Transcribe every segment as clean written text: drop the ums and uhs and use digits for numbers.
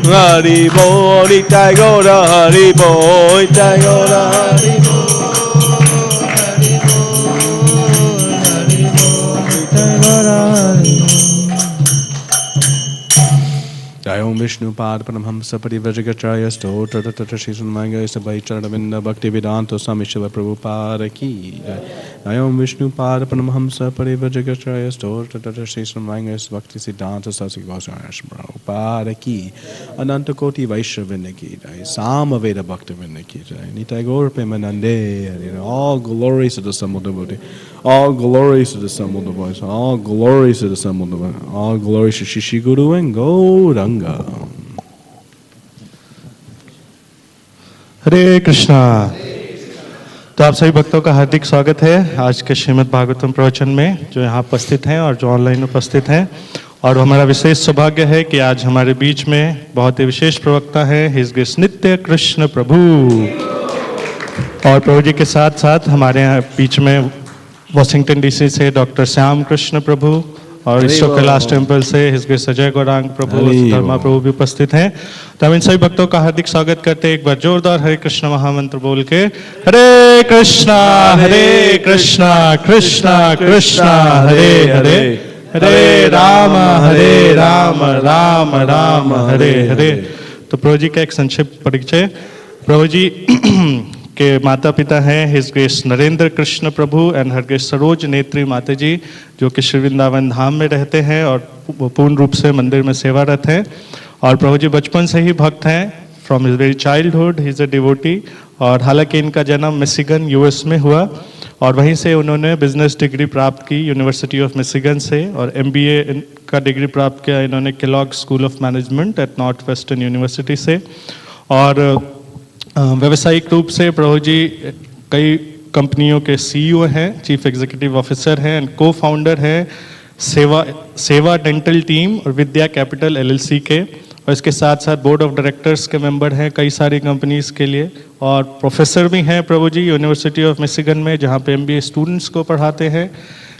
Hari Bol, Nitai Gaura Hari Bol, Nitai Gaura Hari Bol, Hari Bol, Nitai Gaura Hari Bol. Jai Om Vishnu Pad Paramhamsa Parivrajagacharya Stotra Tatra Shri Sunmanga Sabai Charanavinda Bhakti Vedanta Swami Shila Prabhupada Ki Jai Om Vishnu Pad Paramhamsa Parivrajagacharya Stotra Tatra Shri Sunmanga Bhakti Siddhanta Sasi Goswami Prabhupada Ki Ananta Koti Vaishravina Ki Jai Samaveda Bhakti Vinda Ki Jai Nitai Gaur Premanande. All glories to the assembled devotee. All glories to the assembled devotees. All glories to the assembled devotees. All glories to Shishi Guru and Gauranga. हरे कृष्णा। तो आप सभी भक्तों का हार्दिक स्वागत है आज के श्रीमद् भागवतम प्रवचन में, जो यहाँ उपस्थित हैं और जो ऑनलाइन उपस्थित हैं। और हमारा विशेष सौभाग्य है कि आज हमारे बीच में बहुत ही विशेष प्रवक्ता है हिज ग्रेस नित्य कृष्ण प्रभु। और प्रभु जी के साथ साथ हमारे यहाँ बीच में वॉशिंगटन डीसी से डॉक्टर श्याम कृष्ण प्रभु और ईश्वर कैलाश टेम्पल से हिज ग्रेस अजय गौरांग प्रभु, धर्मा प्रभु भी उपस्थित हैं। तो हम इन सभी भक्तों का हार्दिक स्वागत करते हैं। एक बार जोरदार हरे कृष्ण महामंत्र बोल के हरे कृष्णा कृष्णा कृष्णा हरे हरे, हरे राम राम राम हरे हरे। तो प्रभु जी का एक संक्षिप्त परिचय। प्रभु जी के माता पिता हैं his grace Narendra Krishna Prabhu and her grace Saroj नेत्री माता जी, जो कि श्री वृंदावन धाम में रहते हैं और पूर्ण रूप से मंदिर में सेवारत हैं। और प्रभु जी बचपन से ही भक्त हैं, from his very childhood he is a devotee. और हालांकि इनका जन्म मिशिगन यूएस में हुआ और वहीं से उन्होंने बिजनेस डिग्री प्राप्त की यूनिवर्सिटी ऑफ मिशिगन से, और एमबीए का डिग्री प्राप्त किया इन्होंने Kellogg school of management eight north western university से। और व्यावसायिक रूप से प्रभु जी कई कंपनियों के सीईओ हैं, चीफ एग्जीक्यूटिव ऑफिसर हैं एंड को फाउंडर हैं सेवा डेंटल टीम और विद्या कैपिटल एलएलसी के। और इसके साथ साथ बोर्ड ऑफ डायरेक्टर्स के मेंबर हैं कई सारी कंपनीज के लिए। और प्रोफेसर भी हैं प्रभु जी यूनिवर्सिटी ऑफ मिशिगन में, जहाँ पे एमबीए स्टूडेंट्स को पढ़ाते हैं।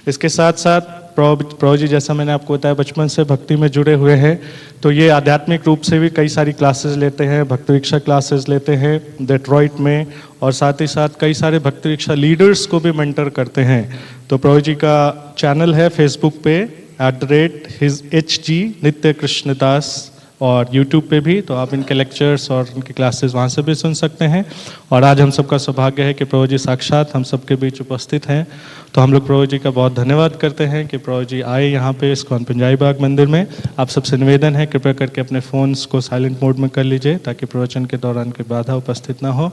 इसके साथ साथ प्रभु जी जैसा मैंने आपको बताया बचपन से भक्ति में जुड़े हुए हैं, तो ये आध्यात्मिक रूप से भी कई सारी क्लासेस लेते हैं, भक्ति दीक्षा क्लासेस लेते हैं डेट्रॉइट में, और साथ ही साथ कई सारे भक्ति दीक्षा लीडर्स को भी मेंटर करते हैं। तो प्रभु जी का चैनल है फेसबुक पे @HG नित्य कृष्णदास, और यूट्यूब पे भी, तो आप इनके लेक्चर्स और इनकी क्लासेस वहाँ से भी सुन सकते हैं। और आज हम सबका सौभाग्य है कि प्रभु जी साक्षात हम सबके बीच उपस्थित हैं। तो हम लोग प्रभु जी का बहुत धन्यवाद करते हैं कि प्रभु जी आए यहाँ पे ISKCON पंजाबी बाग मंदिर में। आप सबसे निवेदन है कृपया करके अपने फ़ोन्स को साइलेंट मोड में कर लीजिए ताकि प्रवचन के दौरान कोई बाधा उपस्थित ना हो,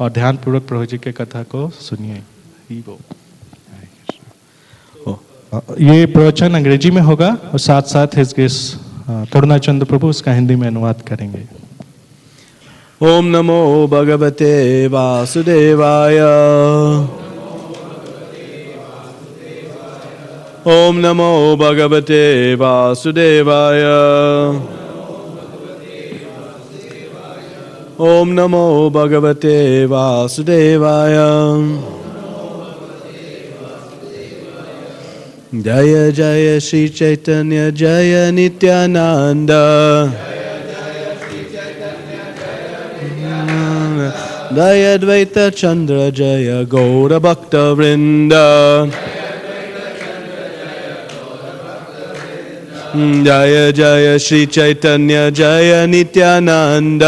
और ध्यानपूर्वक प्रभु जी के कथा को सुनिए। ये प्रवचन अंग्रेजी में होगा और साथ साथ हिज ग्रेस करुणाचंद्र प्रभु उसका हिंदी में अनुवाद करेंगे। ओम नमो भगवते वासुदेवाय, ओम नमो भगवते वासुदेवाय, ओम नमो भगवते वासुदेवाय। जय जय श्री चैतन्य जय नित्यानंद, जय द्वैत चंद्र जय गौर भक्त वृंद, जय जय श्री चैतन्य जय नित्यानंद,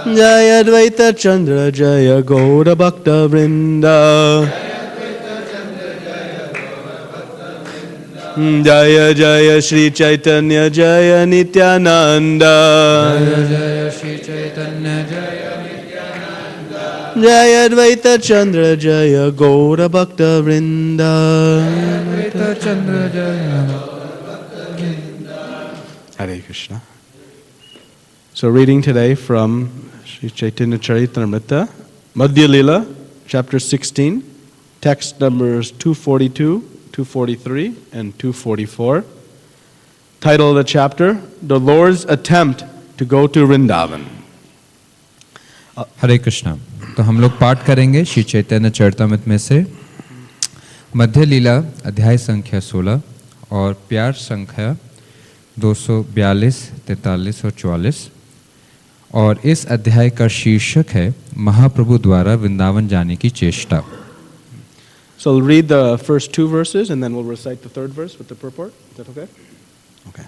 जय अद्वैत चंद्र जय गौर भक्त वृंद, जय जय श्री चैतन्य जय नित्यानंद, जय श्री चैतन्य जय नित्यानंद, जय अद्वैत चंद्र जय गौर भक्त वृंद, अद्वैत चंद्र जय। हरे Krishna. So reading today from Sri Chaitanya Charitamrita, Madhya Lila, chapter 16, text numbers 242, 243, and 244. Title of the chapter, The Lord's Attempt to Go to Vrindavan. हरे कृष्णा। तो हम लोग पाठ करेंगे श्री चैतन्य चरितामृत में से मध्य लीला अध्याय संख्या 16 और प्यार संख्या 242, 43 और 44। और इस अध्याय का शीर्षक है महाप्रभु द्वारा वृंदावन जाने की चेष्टा। So we'll read the first 2 verses and then we'll recite the 3rd verse with the purport. Is that okay? Okay.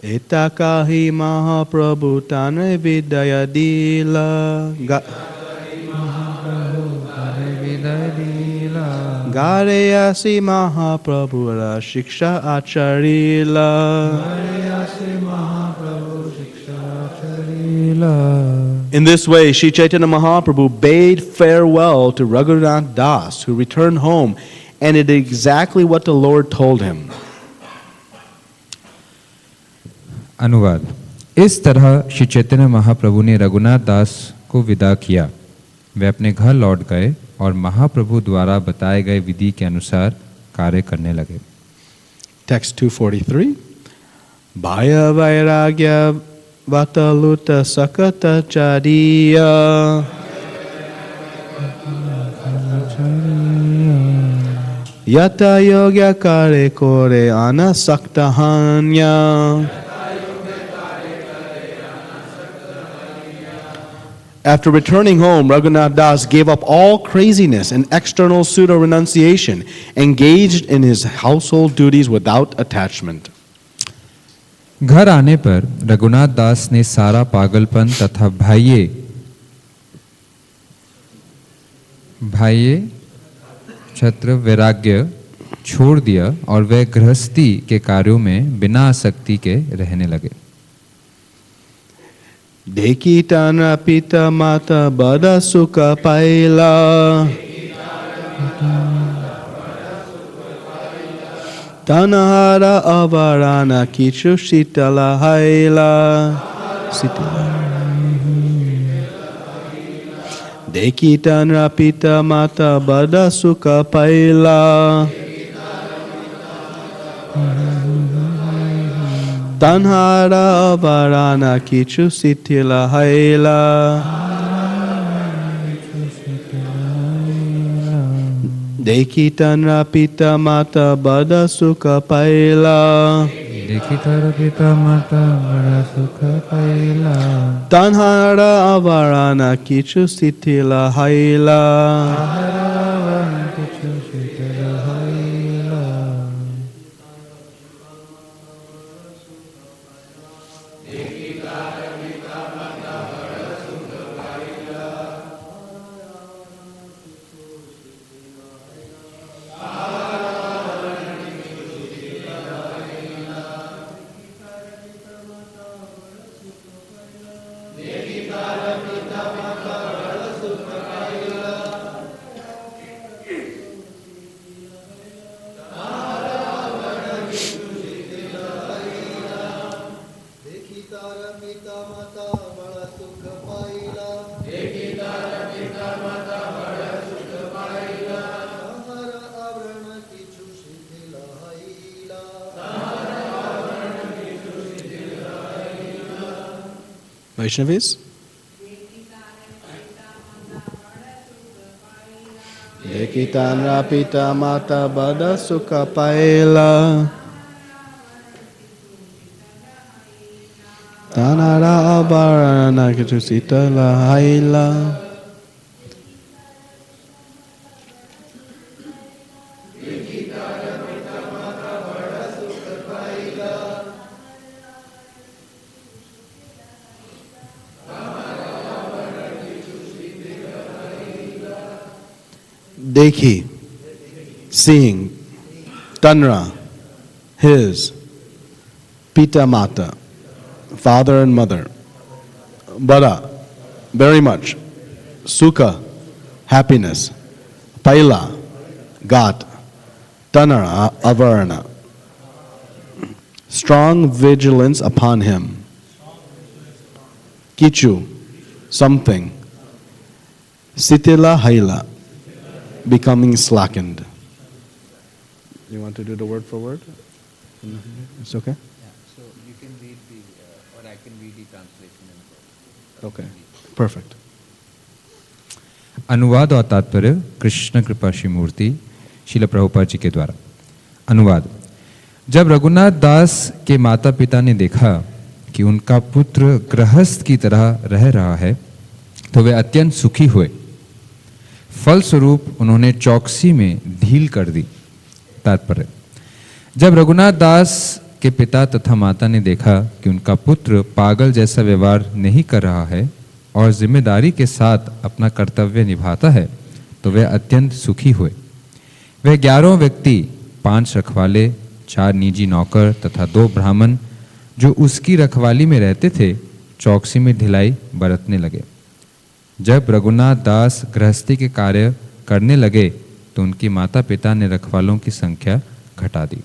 Etakahi Mahaprabhu Tanre Vidaya Dila Gareyasi Mahaprabhu Ra Shiksha Acharila In this way, Sri Chaitanya Mahaprabhu bade farewell to Raghunath Das, who returned home, and it did exactly what the Lord told him. अनुवाद। इस तरह श्री चैतन्य महाप्रभु ने रघुनाथ दास को विदा किया। वे अपने घर लौट गए और महाप्रभु द्वारा बताए गए विधि के अनुसार कार्य करने लगे। Text 243. Bhaya Vairagya Vataluta Sakata Chariya Yata Yogya Kare Kore Anasaktahanya After returning home, Raghunath Das gave up all craziness and external pseudo-renunciation, engaged in his household duties without attachment. घर आने पर रघुनाथ दास ने सारा पागलपन तथा बाह्य छत्र वैराग्य छोड़ दिया और वह गृहस्थी के कार्यों में बिना आसक्ति के रहने लगे। Deki tanra pita mata bada sukha paila Tanahara avarana kichu sitala haila Deki tanra pita mata bada sukha paila Tanhara avarana kichu sitila haila Deki tanra pita mata bada sukha paila Tanhara avarana kichu sitila haila Vaishnavis? Dekitanra pita mata bada sukha paila Tanara avarana kichu sitala haila Dekhi, seeing, Tanra, his, Pita Mata, father and mother, Bara, very much, Sukha, happiness, Paila, got, Tanara, avarana, strong vigilance upon him, Kichu, something, Sitila Haila, becoming slackened. You want to do the word for word? It's okay? Yeah, so you can read or I can read the translation. Okay, perfect. अनुवाद और तात्पर्य कृष्ण कृपा श्री मूर्ति श्रील प्रभुपाद जी के द्वारा। अनुवाद। जब रघुनाथ दास के माता पिता ने देखा कि उनका पुत्र गृहस्थ की तरह रह रहा है तो वे अत्यंत सुखी हुए। फलस्वरूप उन्होंने चौकसी में ढील कर दी। तात्पर्य, जब रघुनाथ दास के पिता तथा माता ने देखा कि उनका पुत्र पागल जैसा व्यवहार नहीं कर रहा है और जिम्मेदारी के साथ अपना कर्तव्य निभाता है तो वे अत्यंत सुखी हुए। वे 11 व्यक्ति, 5 रखवाले, 4 निजी नौकर तथा 2 ब्राह्मण जो उसकी रखवाली में रहते थे, चौकसी में ढिलाई बरतने लगे। जब रघुनाथ दास गृहस्थी के कार्य करने लगे तो उनके माता पिता ने रखवालों की संख्या घटा दी।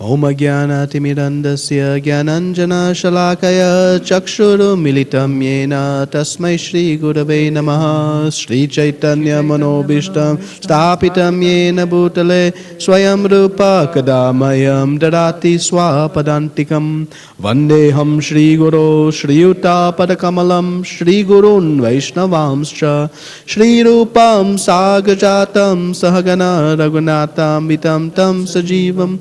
ओम अज्ञानातिमिरन्दस्य ज्ञानाञ्जनशलाकया चक्षुरुन्मिलितं येन तस्मै श्रीगुरवे नमः। श्रीचैतन्यमनोभीष्टं स्थापितं येन भूतले स्वयं रूपा कदा मह्यं ददाति स्वपदान्तिकं। वन्देऽहं श्रीगुरो श्रीयुतापदकमलं श्रीगुरून् वैष्णवांश्च श्रीरूपं साग्रजातं सहगना रघुनाथान्वितं तं सजीवं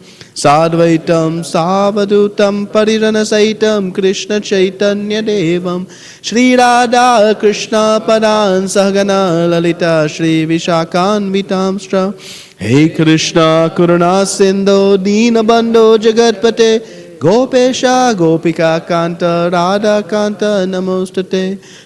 साद्वैतं सावधूतं परिजनसहितं कृष्ण चैतन्यदेवं श्रीराधा कृष्ण पदान् सहगना ललिता श्रीविशाखान्वितांश्च। हे कृष्ण करुणा सिन्धो दीनबन्धो जगत्पते गोपेशा गोपिका कांत राधा कांत नमोस्तुते।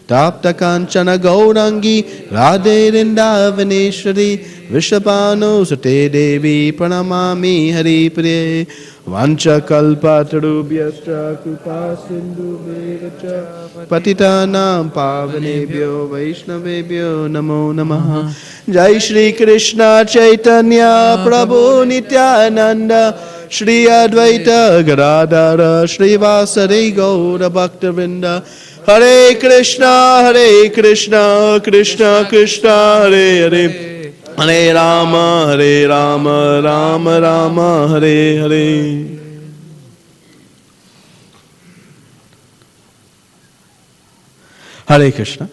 ताप्त कांचन गौरांगी राधे वृंदावनेश्वरी वृषभानुसुते देवी प्रणमामि हरिप्रिये। वाञ्छकल्पतरुभ्यश्च कृपा सिन्धुभ्येव च पतितानां पावनेभ्यो वैष्णवेभ्यो नमो नमः। जय श्री कृष्ण चैतन्य प्रभु नित्यानंद श्री अद्वैत गदाधर श्रीवासरि गौर भक्तवृंद। हरे कृष्णा कृष्ण कृष्ण हरे हरे, हरे Ram Ram Ram Hare Hare. Hare Krishna.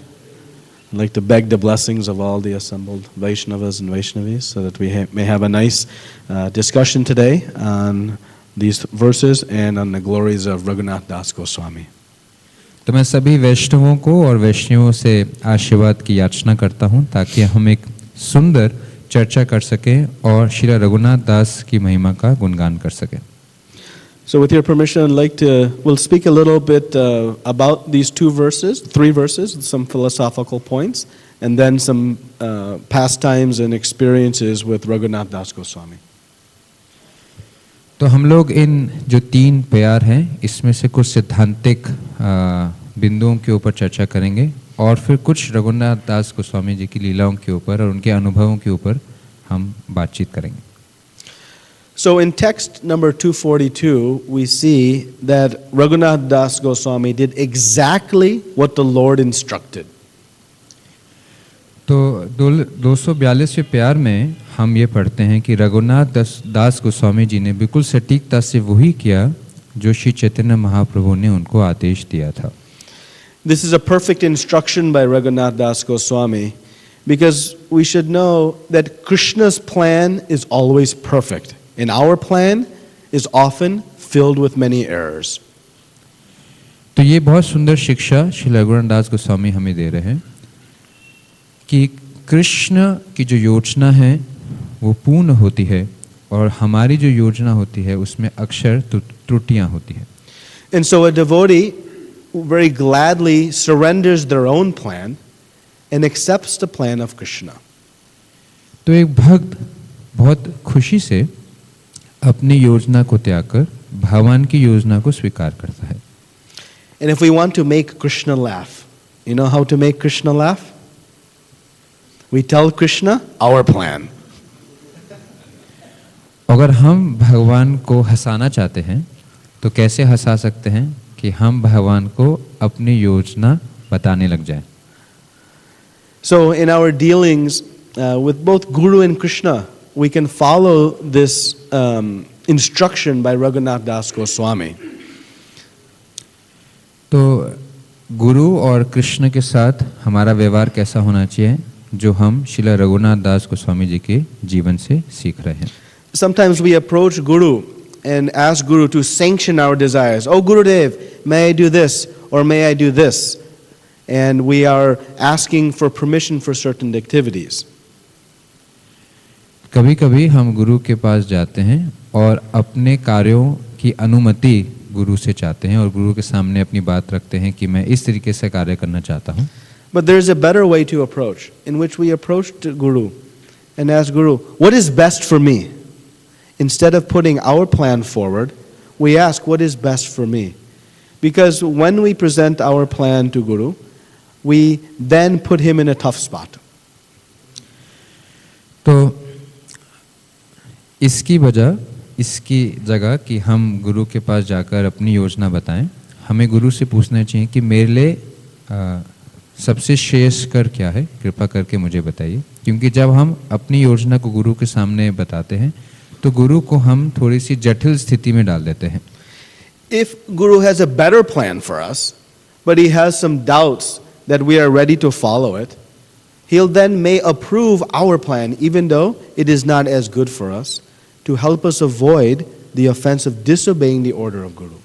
I'd like to beg the blessings of all the assembled Vaishnavas and Vaishnavis so that we may have a nice discussion today on these verses and on the glories of Raghunath Das Goswami. तो मैं सभी वैष्णवों को और वैष्णवों से आशीर्वाद की याचना करता हूँ ताकि हम एक सुंदर चर्चा कर सकें और श्री रघुनाथ दास की महिमा का गुणगान कर सकें। So with your permission, I'd like we'll speak a little bit about these 3 verses, some philosophical points, and then some pastimes and experiences with Raghunath Das Goswami. तो हम लोग इन जो 3 प्यार हैं इसमें से कुछ सिद्धांतिक बिंदुओं के ऊपर चर्चा करेंगे और फिर कुछ रघुनाथ दास गोस्वामी जी की लीलाओं के ऊपर और उनके अनुभवों के ऊपर हम बातचीत करेंगे। So in text number 242, we see that Raghunath Das Goswami did exactly what the Lord instructed. तो 242वें प्यार में हम ये पढ़ते हैं कि रघुनाथ दास गोस्वामी जी ने बिल्कुल सटीकता से वही किया जो श्री चैतन्य महाप्रभु ने उनको आदेश दिया था। This is a perfect instruction by Raghunath Das Goswami because we should know that Krishna's plan is always perfect. And our plan is often filled with many errors. तो ये बहुत सुंदर शिक्षा श्री रघुनाथ दास गोस्वामी हमें दे रहे हैं कि कृष्ण की जो योजना है वो पूर्ण होती है और हमारी जो योजना होती है उसमें अक्सर त्रुटियां होती हैं। And so a devotee very gladly surrenders their own plan and accepts the plan of Krishna. तो एक भक्त बहुत खुशी से अपनी योजना को त्याग कर भगवान की योजना को स्वीकार करता है। And if we want to make Krishna laugh, you know how to make Krishna laugh? We tell Krishna our plan. अगर हम भगवान को हंसाना चाहते हैं तो कैसे हंसा सकते हैं कि हम भगवान को अपनी योजना बताने लग जाएं। So in our dealings with both Guru and Krishna, we can follow this instruction by Raghunath Das Goswami. तो गुरु और कृष्ण के साथ हमारा व्यवहार कैसा होना चाहिए जो हम श्रील रघुनाथ दास गोस्वामी जी के जीवन से सीख रहे हैं। Sometimes we approach Guru and ask Guru to sanction our desires. Oh Gurudev, may I do this or may I do this? And we are asking for permission for certain activities. कभी कभी हम गुरु के पास जाते हैं और अपने कार्यों की अनुमति गुरु से चाहते हैं और गुरु के सामने अपनी बात रखते हैं कि मैं इस तरीके से कार्य करना चाहता हूँ। But there is a better way to approach, in which we approach to Guru and ask Guru, what is best for me? Instead of putting our plan forward, we ask what is best for me. Because when we present our plan to Guru, we then put him in a tough spot. तो इसकी जगह कि हम गुरु के पास जाकर अपनी योजना बताएं, हमें गुरु से पूछना चाहिए कि मेरे लिए सबसे श्रेयस्कर क्या है, कृपा करके मुझे बताइए। क्योंकि जब हम अपनी योजना को गुरु के सामने बताते हैं तो गुरु को हम थोड़ी सी जटिल स्थिति में डाल देते हैं। If Guru has a better plan for us, but he has some doubts that we are ready to follow it, he'll then may approve our plan even though it is not as good for us, to help us avoid the offense of disobeying the order of Guru.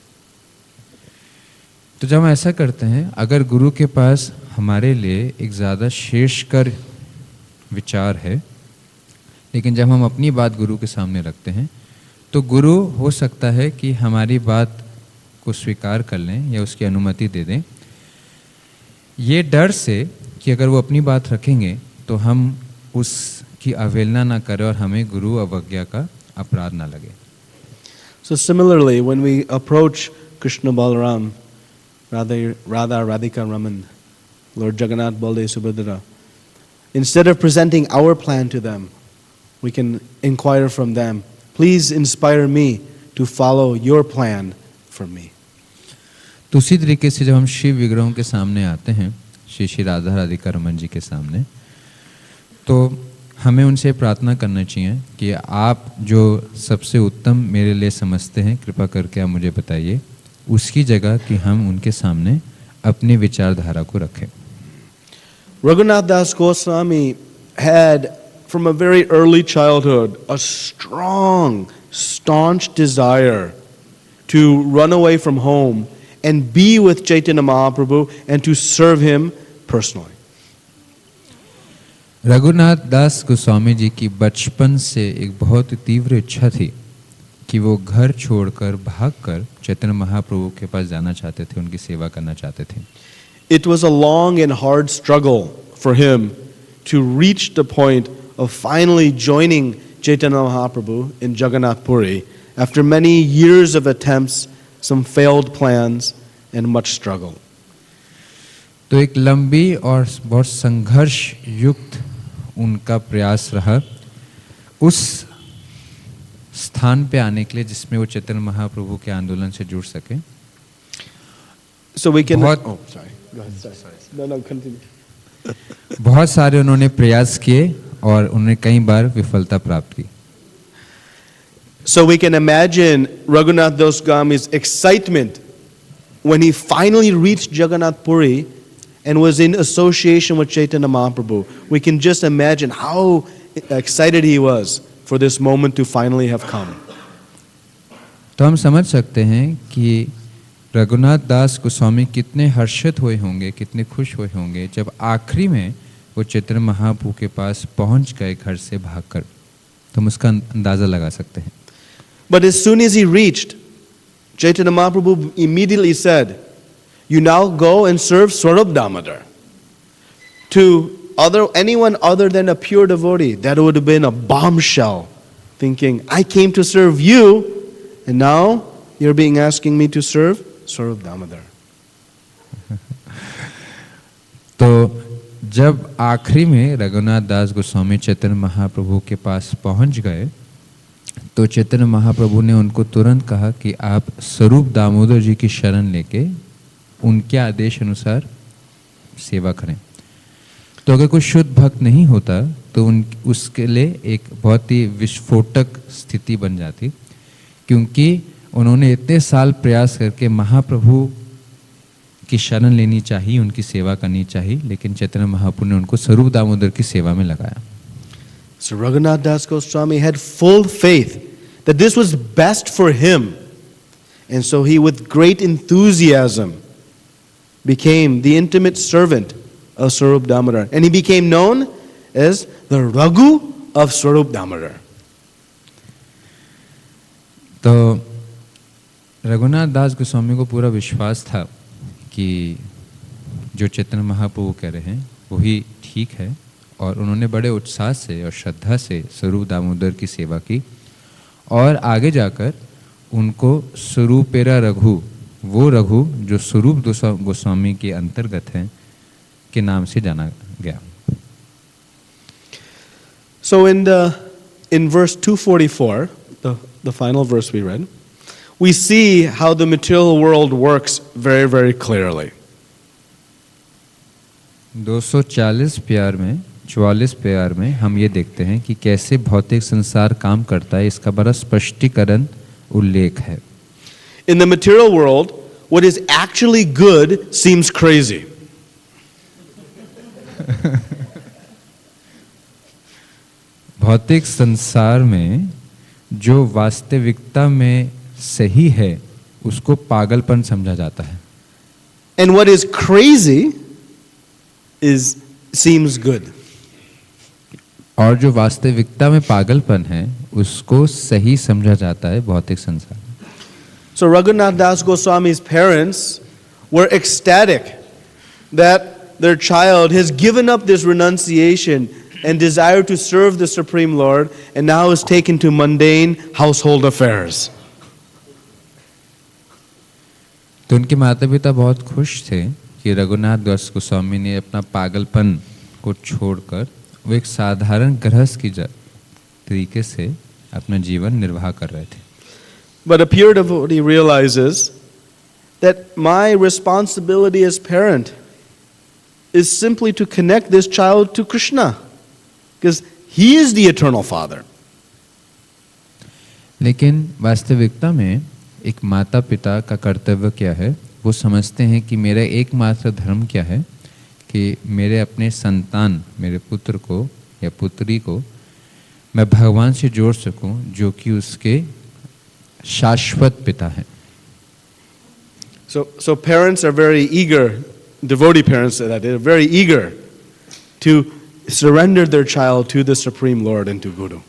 तो जब हम ऐसा करते हैं, अगर गुरु के पास हमारे लिए एक ज़्यादा श्रेष्ठकर विचार है, लेकिन जब हम अपनी बात गुरु के सामने रखते हैं तो गुरु हो सकता है कि हमारी बात को स्वीकार कर लें या उसकी अनुमति दे दें, ये डर से कि अगर वो अपनी बात रखेंगे तो हम उसकी अवहेलना ना करें और हमें गुरु अवज्ञा का अपराध ना लगे। So similarly, when we approach Krishna Balaram, Radha, Radhika, Raman, Lord Jagannath, Baldev, Subhadra, instead of presenting our plan to them, we can inquire from them, please inspire me to follow your plan for me. तो उसी तरीके से जब हम शिव विग्रहों के सामने आते हैं, श्री श्री राधा राधिका रमन जी के सामने, तो हमें उनसे प्रार्थना करना चाहिए कि आप जो सबसे उत्तम मेरे लिए समझते हैं, कृपा करके आप मुझे बताइए, उसकी जगह कि हम उनके सामने अपनी विचारधारा को रखें। Raghunath Das Goswami had from a very early childhood a strong, staunch desire to run away from home and be with Chaitanya Mahaprabhu and to serve him personally. Raghunath दास गोस्वामी जी की बचपन से एक बहुत तीव्र इच्छा थी कि वो घर छोड़कर भागकर चैतन्य महाप्रभु के पास जाना चाहते थे, उनकी सेवा करना चाहते थे। It was a long and hard struggle for him to reach the point of finally joining Chaitanya Mahaprabhu in Jagannath Puri after many years of attempts, some failed plans and much struggle. तो एक लंबी और बहुत संघर्ष युक्त उनका प्रयास रहा उस स्थान पे आने के लिए जिसमें वो चैतन्य महाप्रभु के आंदोलन से जुड़ सके। So we can बहुत Go ahead, sorry. No, continue. बहुत सारे उन्होंने प्रयास किए और उन्होंने कई बार विफलता प्राप्त की। So we can imagine Raghunath Das Goswami's excitement when he finally reached Jagannath Puri and was in association with Chaitanya Mahaprabhu. We can just imagine how excited he was for this moment to finally have come. तो हम समझ सकते हैं कि रघुनाथ दास गोस्वामी कितने हर्षित हुए होंगे, कितने खुश हुए होंगे जब आखिरी में वो चैतन्य महाप्रभु के पास पहुंच गए घर से भागकर। तो हम उसका अंदाजा लगा सकते हैं। But as soon as he reached, Chaitanya Mahaprabhu immediately said, "You now go and serve Swarup Damodar." To anyone other than a pure devotee, that would have been a bombshell, thinking, "I came to serve you, and now you're being asking me to serve Swarup Damodar." तो जब आखिरी में रघुनाथ दास गोस्वामी चैतन्य महाप्रभु के पास पहुंच गए तो चैतन्य महाप्रभु ने उनको तुरंत कहा कि आप स्वरूप दामोदर जी की शरण लेके उनके आदेश अनुसार सेवा करें। तो अगर कोई शुद्ध भक्त नहीं होता तो उसके लिए एक बहुत ही विस्फोटक स्थिति बन जाती, क्योंकि उन्होंने इतने साल प्रयास करके महाप्रभु की शरण लेनी चाहिए, उनकी सेवा करनी चाहिए, लेकिन चैतन्य महाप्रभु ने उनको स्वरूप दामोदर की सेवा में लगाया। So Raghunath Das Goswami had full faith that this was best for him. And so he, with great enthusiasm, became the intimate servant of Swarup Damodar. And he became known as the Raghu of Swarup Damodar. तो रघुनाथ दास गोस्वामी को पूरा विश्वास था कि जो चैतन्य महाप्रभु कह रहे हैं वही ठीक है, और उन्होंने बड़े उत्साह से और श्रद्धा से स्वरूप दामोदर की सेवा की, और आगे जाकर उनको स्वरूपेरा रघु, वो रघु जो स्वरूप गोस्वामी के अंतर्गत हैं, के नाम से जाना गया। So in verse 244, the final verse we read, we see how the material world works very, very clearly. 244 प्यार में हम ये देखते हैं कि कैसे भौतिक संसार काम करता है, इसका बड़ा स्पष्टीकरण उल्लेख है। In the material world, what is actually good seems crazy. भौतिक संसार में जो वास्तविकता में सही है उसको पागलपन समझा जाता है। And what is crazy seems good. और जो वास्तविकता में पागलपन है उसको सही समझा जाता है भौतिक संसार। So Raghunath Das Goswami's parents were ecstatic that their child has given up this renunciation and desire to serve the Supreme Lord, and now is taken to mundane household affairs. तो उनके माता पिता बहुत खुश थे कि रघुनाथ दास गोस्वामी ने अपना पागलपन को छोड़कर वो एक साधारण गृहस्थ की तरीके से अपना जीवन निर्वाह कर रहे थे। But a pure devotee realizes that my responsibility as parent is simply to connect this child to Krishna, because he is the eternal father. लेकिन वास्तविकता में एक माता पिता का कर्तव्य क्या है, वो समझते हैं कि मेरा एकमात्र धर्म क्या है कि मेरे अपने संतान, मेरे पुत्र को या पुत्री को मैं भगवान से जोड़ सकूं, जो कि उसके शाश्वत पिता हैं। So parents are very eager, devotee parents that are very eager to surrender their child to the Supreme Lord and to Guru.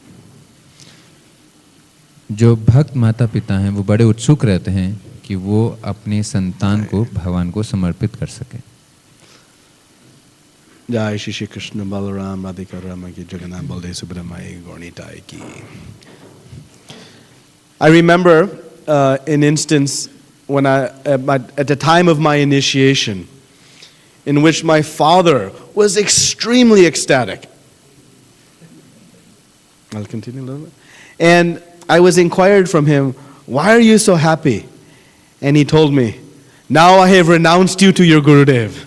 जो भक्त माता पिता हैं वो बड़े उत्सुक रहते हैं कि वो अपने संतान को भगवान को समर्पित कर सके। Jai Shri Krishna Balaram Radhika Rama ki Jagannath Baldev Subramaya Gaurnitai ki. I remember an instance when at the time of my initiation, in which my father was extremely ecstatic. I'll continue a little bit. And I was inquired from him, why are you so happy? And he told me, now I have renounced you to your Gurudev.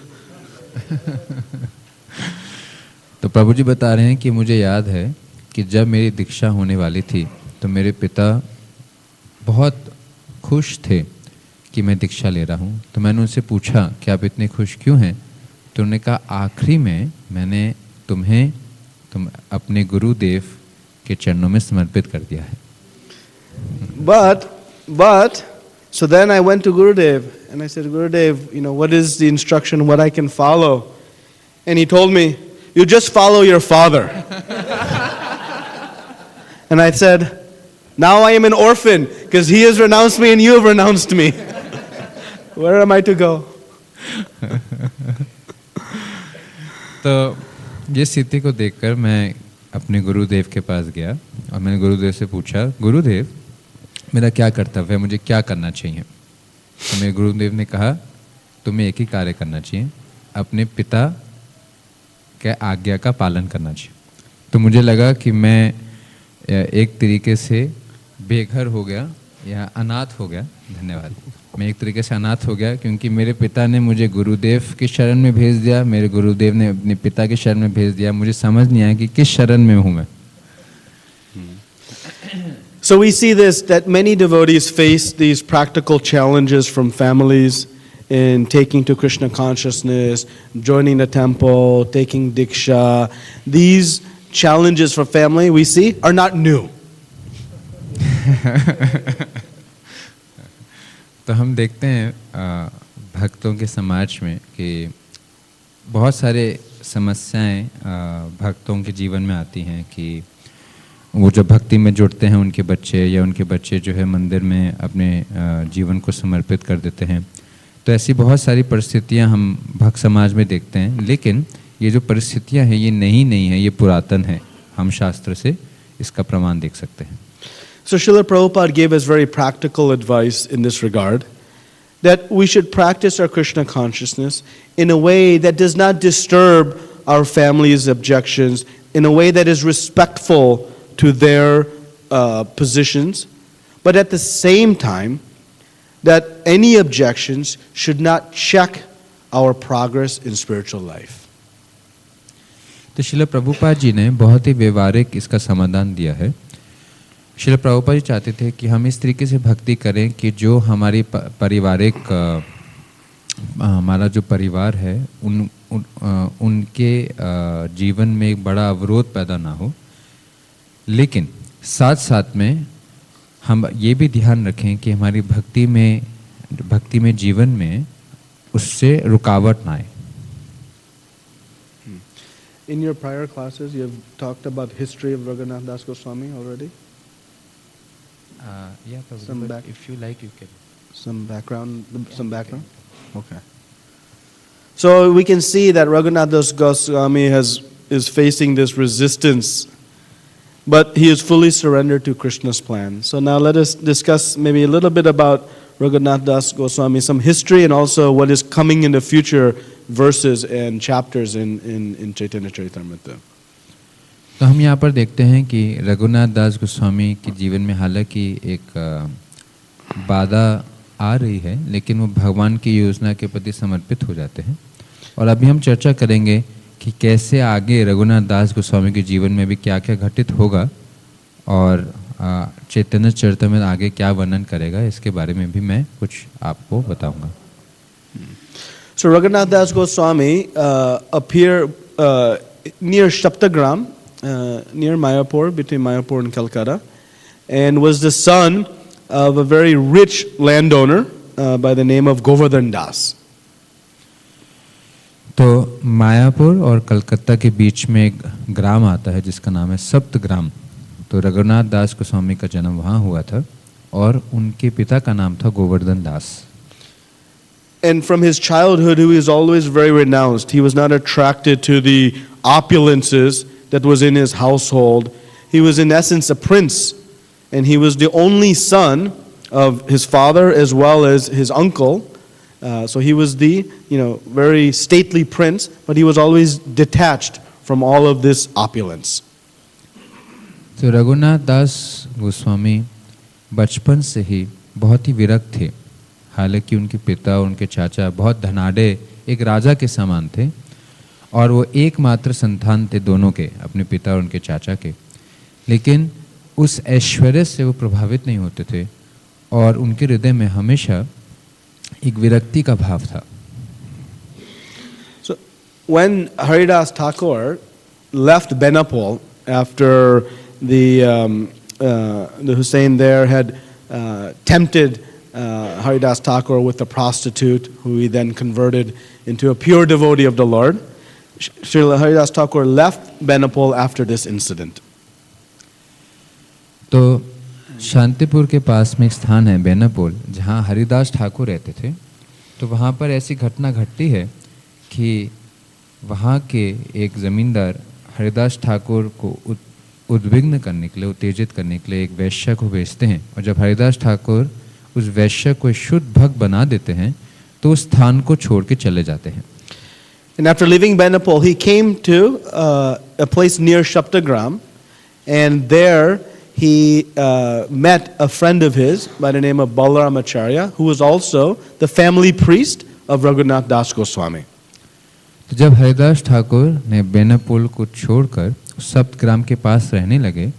तो प्रभु जी बता रहे हैं कि मुझे याद है कि जब मेरी दीक्षा होने वाली थी तो मेरे पिता बहुत खुश थे कि मैं दीक्षा ले रहा हूँ। तो मैंने उनसे पूछा कि आप इतने खुश क्यों हैं? तो उन्होंने कहा, आखिरी में मैंने तुम अपने गुरुदेव के चरणों में समर्पित कर दिया है। But so then I went to Gurudev and I said, Gurudev, what is the instruction, what I can follow? And he told me, you just follow your father. And I said, now I am an orphan because he has renounced me and you have renounced me. Where am I to go? तो ये स्थिति को देखकर मैं अपने गुरुदेव के पास गया और मैंने गुरुदेव से पूछा, गुरुदेव मेरा क्या कर्तव्य है, मुझे क्या करना चाहिए? तो मेरे गुरुदेव ने कहा, तुम्हें एक ही कार्य करना चाहिए, अपने पिता के आज्ञा का पालन करना चाहिए। तो मुझे लगा कि मैं एक तरीके से बेघर हो गया या अनाथ हो गया। धन्यवाद। मैं एक तरीके से अनाथ हो गया क्योंकि मेरे पिता ने मुझे गुरुदेव की शरण में भेज दिया, मेरे गुरुदेव ने अपने पिता की शरण में भेज दिया। मुझे समझ नहीं आया कि किस शरण में हूँ मैं। So we see this, that many devotees face these practical challenges from families in taking to Krishna consciousness, joining the temple, taking diksha. These challenges for family we see are not new. तो हम देखते हैं भक्तों के समाज में कि बहुत सारे समस्याएं भक्तों के जीवन में आती हैं कि वो जो भक्ति में जुड़ते हैं उनके बच्चे या उनके बच्चे जो है मंदिर में अपने जीवन को समर्पित कर देते हैं। तो ऐसी बहुत सारी परिस्थितियां हम भक्त समाज में देखते हैं, लेकिन ये जो परिस्थितियां हैं ये नई नहीं है, ये पुरातन है। हम शास्त्र से इसका प्रमाण देख सकते हैं। So Srila Prabhupada gave us very practical advice in this regard, that we should practice our Krishna consciousness in a way that does not disturb our family's objections, in a way that is respectful to their positions, but at the same time, that any objections should not check our progress in spiritual life. तो श्रील प्रभुपाद जी ने बहुत ही व्यवहारिक इसका समाधान दिया है। श्रील प्रभुपाद जी चाहते थे कि हम इस तरीके से भक्ति करें कि जो हमारी पारिवारिक हमारा जो परिवार है उनके जीवन में एक बड़ा अवरोध पैदा ना हो, लेकिन साथ साथ में हम ये भी ध्यान रखें कि हमारी भक्ति में जीवन में उससे रुकावट ना आए। In your prior classes, you have talked about history of Raghunath Das Goswami already. Yeah, Some back, if you like, you can. Some background. Okay. So we can see that Raghunath Das Goswami is facing this resistance, but he is fully surrendered to Krishna's plan. So now let us discuss maybe a little bit about Raghunath Das Goswami, some history, and also what is coming in the future verses and chapters in Chaitanya Charitamrita. तो हम यहाँ पर देखते हैं कि रघुनाथ दास गोस्वामी के जीवन में हालांकि एक बाधा आ रही है, लेकिन वो भगवान की योजना के प्रति समर्पित हो जाते हैं। और अभी हम चर्चा करेंगे कि कैसे आगे रघुनाथ दास गोस्वामी के जीवन में भी क्या क्या घटित होगा और चैतन्य चरितामृत आगे क्या वर्णन करेगा, इसके बारे में भी मैं कुछ आपको बताऊंगा। So Raghunath Das Goswami appeared near Saptagram, near Mayapur, between Mayapur and Calcutta, and was the son of a very rich landowner by the name of Govardhan Das. तो मायापुर और कलकत्ता के बीच में एक ग्राम आता है जिसका नाम है सप्तग्राम। तो रघुनाथ दास गोस्वामी का जन्म वहाँ हुआ था और उनके पिता का नाम था गोवर्धन दास। And from his childhood, he was always very renounced. He was not attracted to the opulences that was in his household. He was in essence a prince, and he was the only son of his father as well as his uncle. So he was the, very stately prince, but he was always detached from all of this opulence. तो रघुनाथ दास गोस्वामी बचपन से ही बहुत ही विरक्त थे। हालांकि उनके पिता और उनके चाचा बहुत धनाढ़े एक राजा के समान थे और वो एकमात्र संतान थे दोनों के, अपने पिता और उनके चाचा के, लेकिन उस ऐश्वर्य से वो प्रभावित नहीं होते थे और उनके हृदय में हमेशा एक विरक्ति का भाव था। So when Haridas Thakur left Benapole after the Hussain there had tempted Haridas Thakur with a prostitute who he then converted into a pure devotee of the Lord, Srila Haridas Thakur left Benapole after this incident. तो शांतिपुर के पास में एक स्थान है बेनापोल जहाँ हरिदास ठाकुर रहते थे। तो वहाँ पर ऐसी घटना घटती है कि वहाँ के एक ज़मींदार हरिदास ठाकुर को उद्विग्न करने के लिए, उत्तेजित करने के लिए एक वैश्य को भेजते हैं और जब हरिदास ठाकुर उस वैश्य को शुद्ध भक्त बना देते हैं तो उस स्थान को छोड़ के चले जाते हैं। And after leaving Benapole, he came to a place near Shaptagram, and there he met a friend of his by the name of Balaramacharya, who was also the family priest of Raghunath Das Goswami. तो जब हरिदास ठाकुर ने बेनापोल को छोड़कर सप्तग्राम के पास रहने लगे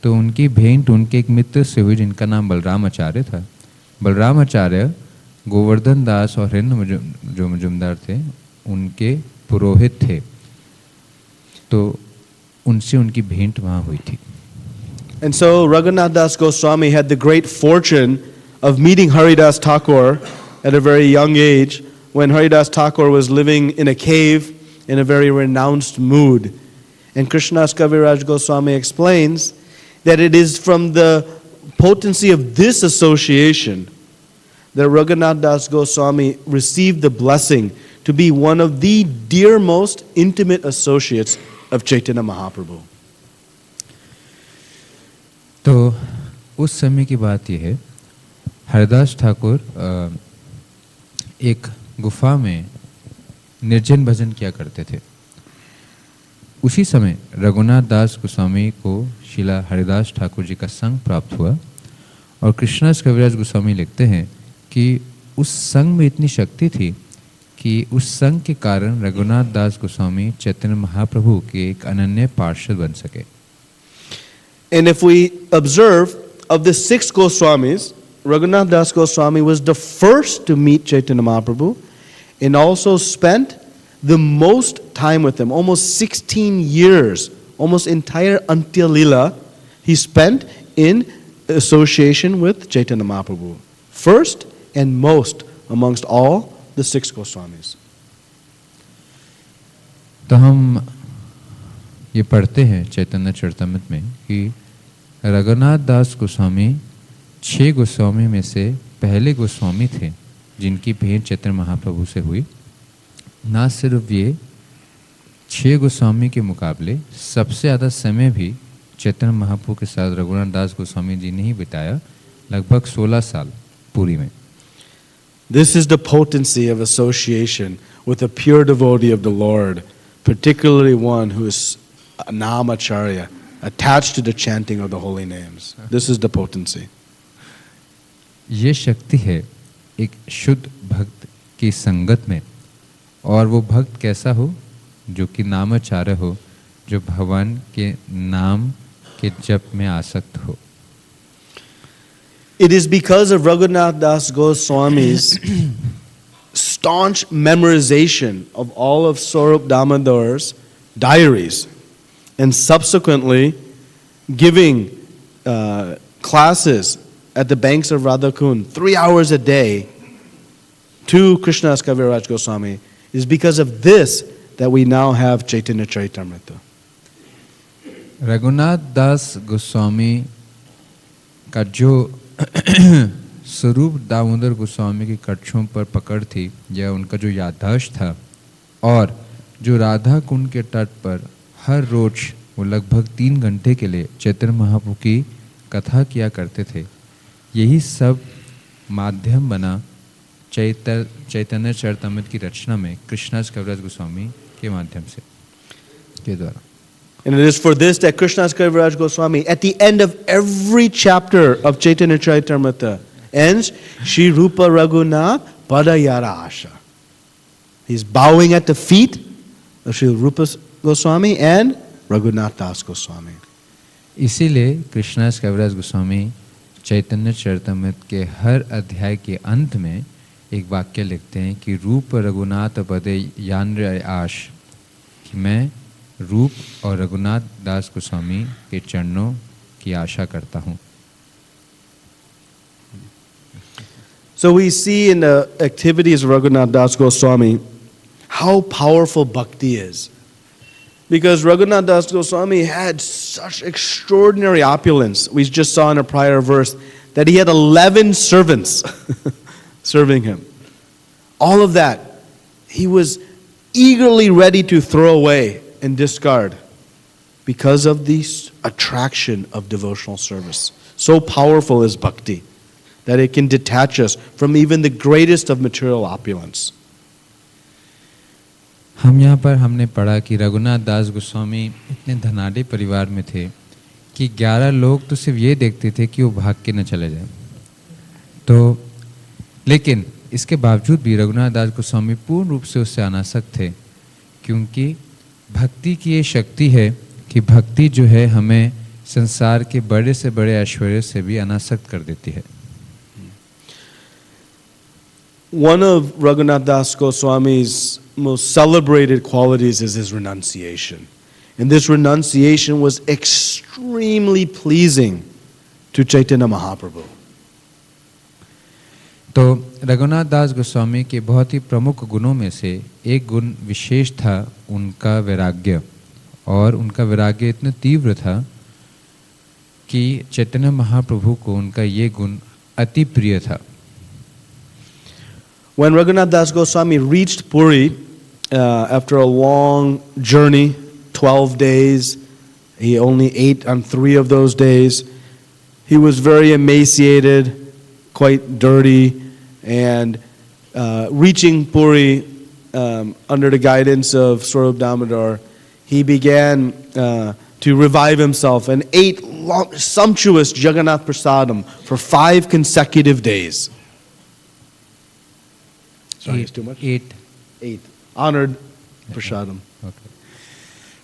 तो उनकी भेंट उनके एक मित्र से हुई जिनका नाम बलराम आचार्य था। बलराम आचार्य गोवर्धन दास और हिरण्य जो मजुमदार थे उनके पुरोहित थे, तो उनसे उनकी भेंट वहाँ हुई थी। And so Raghunath Das Goswami had the great fortune of meeting Haridas Thakur at a very young age, when Haridas Thakur was living in a cave in a very renounced mood. And Krishnadas Kaviraj Goswami explains that it is from the potency of this association that Raghunath Das Goswami received the blessing to be one of the dearmost intimate associates of Chaitanya Mahaprabhu. तो उस समय की बात यह है, हरिदास ठाकुर एक गुफा में निर्जन भजन किया करते थे। उसी समय रघुनाथ दास गोस्वामी को शिला हरिदास ठाकुर जी का संग प्राप्त हुआ, और कृष्णदास कविराज गोस्वामी लिखते हैं कि उस संग में इतनी शक्ति थी कि उस संग के कारण रघुनाथ दास गोस्वामी चैतन्य महाप्रभु के एक अनन्य पार्षद बन सके। And if we observe, of the 6 Goswamis, Raghunath Das Goswami was the first to meet Chaitanya Mahaprabhu and also spent the most time with him, almost 16 years, almost entire Antya Lila, he spent in association with Chaitanya Mahaprabhu. First and most amongst all the 6 Goswamis. तो हम ये पढ़ते हैं चैतन्य चरितामृत में कि रघुनाथ दास गोस्वामी 6 गोस्वामी में से पहले गोस्वामी थे जिनकी भेंट चैतन्य महाप्रभु से हुई। ना सिर्फ ये 6 गोस्वामी के मुकाबले सबसे ज़्यादा समय भी चैतन्य महाप्रभु के साथ रघुनाथ दास गोस्वामी जी ने ही बिताया, लगभग 16 साल पूरी में। This is the potency of association with a pure devotee of the Lord, particularly one who is a namacharya, attached to the chanting of the holy names. This is the potency. ये शक्ति है एक शुद्ध भक्त की संगत में, और वो भक्त कैसा हो, जो कि नामाचार्य हो, जो भगवान के नाम के जप में आसक्त हो। It is because of Raghunath Das Goswami's staunch memorization of all of Sarup Damodar's diaries and subsequently giving classes at the banks of Radhakund 3 hours a day to Krishnadas Kaviraj Goswami. It is because of this that we now have Chaitanya Charitamrita. Raghunath दास गोस्वामी का जो स्वरूप दामोदर गोस्वामी की कक्षों पर पकड़ थी, या उनका जो याददाश्त था, और जो राधा कुंड के तट पर हर रोज वो लगभग 3 घंटे के लिए चैतन्य महाप्रभु की कथा किया करते थे, यही सब माध्यम बना चैतन्य चरितामृत की रचना में कृष्णदास कविराज गोस्वामी के माध्यम से के द्वारा। And it is for this that Krishnadas Kaviraj Goswami, at the end of every chapter of Chaitanya Charitamrita, ends Shri Rupa Raghunath Padayara Asha. He's bowing at the feet of Shri Rupa Goswami and Raghunath Das Goswami. इसीलिए कृष्णदास कविराज गोस्वामी चैतन्य चरितामृत के हर अध्याय के अंत में एक वाक्य लिखते हैं कि रूप रघुनाथ पदे यान्र आश, कि मैं रूप और रघुनाथ दास गोस्वामी के चरणों की आशा करता हूँ। So we see in the activities of Raghunath Das Goswami how powerful bhakti is. Because Raghunath Das Goswami had such extraordinary opulence. We just saw in a prior verse that he had 11 servants serving him. All of that, he was eagerly ready to throw away and discard because of the attraction of devotional service. So powerful is bhakti that it can detach us from even the greatest of material opulence. हम यहाँ पर हमने पढ़ा कि रघुनाथ दास गोस्वामी इतने धनाढ़ परिवार में थे कि 11 लोग तो सिर्फ ये देखते थे कि वो भाग के न चले जाए। तो लेकिन इसके बावजूद भी रघुनाथ दास गोस्वामी पूर्ण रूप से उससे अनासक्त थे, क्योंकि भक्ति की ये शक्ति है कि भक्ति जो है हमें संसार के बड़े से बड़े ऐश्वर्य से भी अनासक्त कर देती है। one of Raghunath Das Goswami's most celebrated qualities is his renunciation. And this renunciation was extremely pleasing to Chaitanya Mahaprabhu. तो रघुनाथ दास गोस्वामी के बहुत ही प्रमुख गुणों में से एक गुण विशेष था उनका वैराग्य, और उनका वैराग्य इतना तीव्र था कि चैतन्य महाप्रभु को उनका ये गुण अति प्रिय था। When Raghunath Das Goswami reached Puri after a long journey, 12 days, he only ate on 3 of those days. He was very emaciated, quite dirty, and reaching Puri under the guidance of Swarup Damodar, he began to revive himself and ate sumptuous Jagannath Prasadam for 5 consecutive days. Sorry, it's too much? 8. Honored Prasadam. Okay.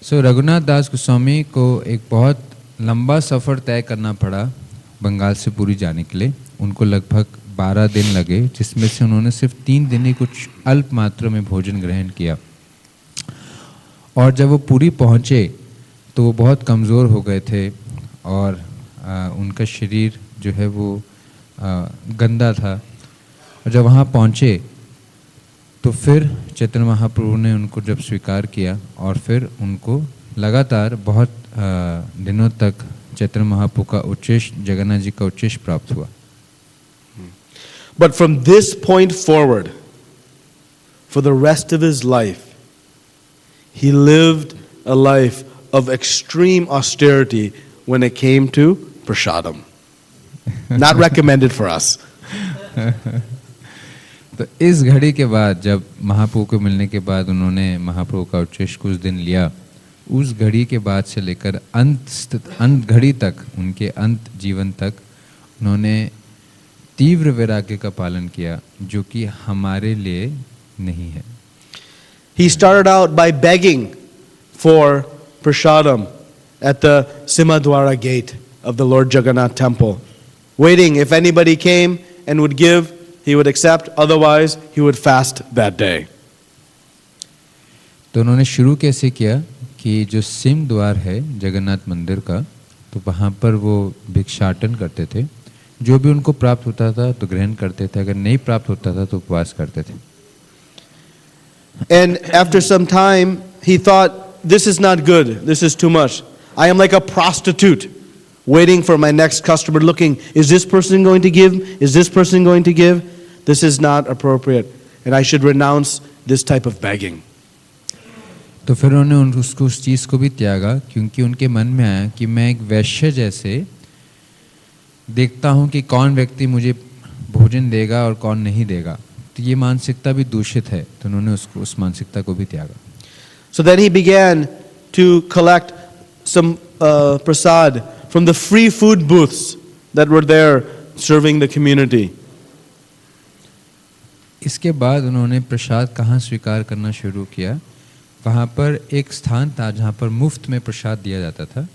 So Raghunath दास गोस्वामी को एक बहुत लंबा सफ़र तय करना पड़ा बंगाल से पुरी जाने के लिए। उनको लगभग 12 दिन लगे, जिसमें से उन्होंने सिर्फ 3 दिन ही कुछ अल्प मात्रा में भोजन ग्रहण किया। और जब वो पुरी पहुँचे तो वो बहुत कमज़ोर हो गए थे और उनका शरीर जो है वो गंदा था। और जब वहाँ पहुँचे तो फिर चैतन्य महाप्रभु ने उनको जब स्वीकार किया और फिर उनको लगातार बहुत दिनों तक चैतन्य महाप्रभु का उच्चेश, जगन्नाथ जी का उच्चेश प्राप्त हुआ। But from this point forward, for the rest of his life, he lived a life of extreme austerity when it came to prasadam. Not recommended for us. तो इस घड़ी के बाद जब महाप्रभु को मिलने के बाद उन्होंने महाप्रभु का उच्चेश कुछ दिन लिया, उस घड़ी के बाद से लेकर अंत घड़ी तक, उनके अंत जीवन तक उन्होंने तीव्र वैराग्य का पालन किया, जो कि हमारे लिए नहीं है। He started out by begging for prasadam at the Simadwara gate of the Lord Jagannath temple, waiting if anybody came and would give, he would accept, otherwise he would fast that day. तो उन्होंने शुरू कैसे किया कि जो SIM द्वार है जगन्नाथ मंदिर का, तो वहाँ पर वो भिक्षाटन करते थे। जो भी उनको प्राप्त होता था तो ग्रहण करते थे, अगर नहीं प्राप्त होता था तो उपवास करते थे। And after some time he thought, this is not good, this is too much. I am like a prostitute waiting for my next customer, looking, is this person going to give? Is this person going to give? This is not appropriate, and I should renounce this type of begging. तो फिर उन्होंने उसको उस चीज़ को भी त्यागा, क्योंकि उनके मन में आया कि मैं एक वैश्य जैसे देखता हूँ कि कौन व्यक्ति मुझे भोजन देगा और कौन नहीं देगा, तो ये मानसिकता भी दूषित है। तो उन्होंने उसको उस मानसिकता को भी त्यागा। So then he began to collect some prasad from the free food booths that were there serving the community. इसके बाद उन्होंने प्रसाद कहाँ स्वीकार करना शुरू किया, वहाँ पर एक स्थान था जहाँ पर मुफ्त में प्रसाद दिया जाता था।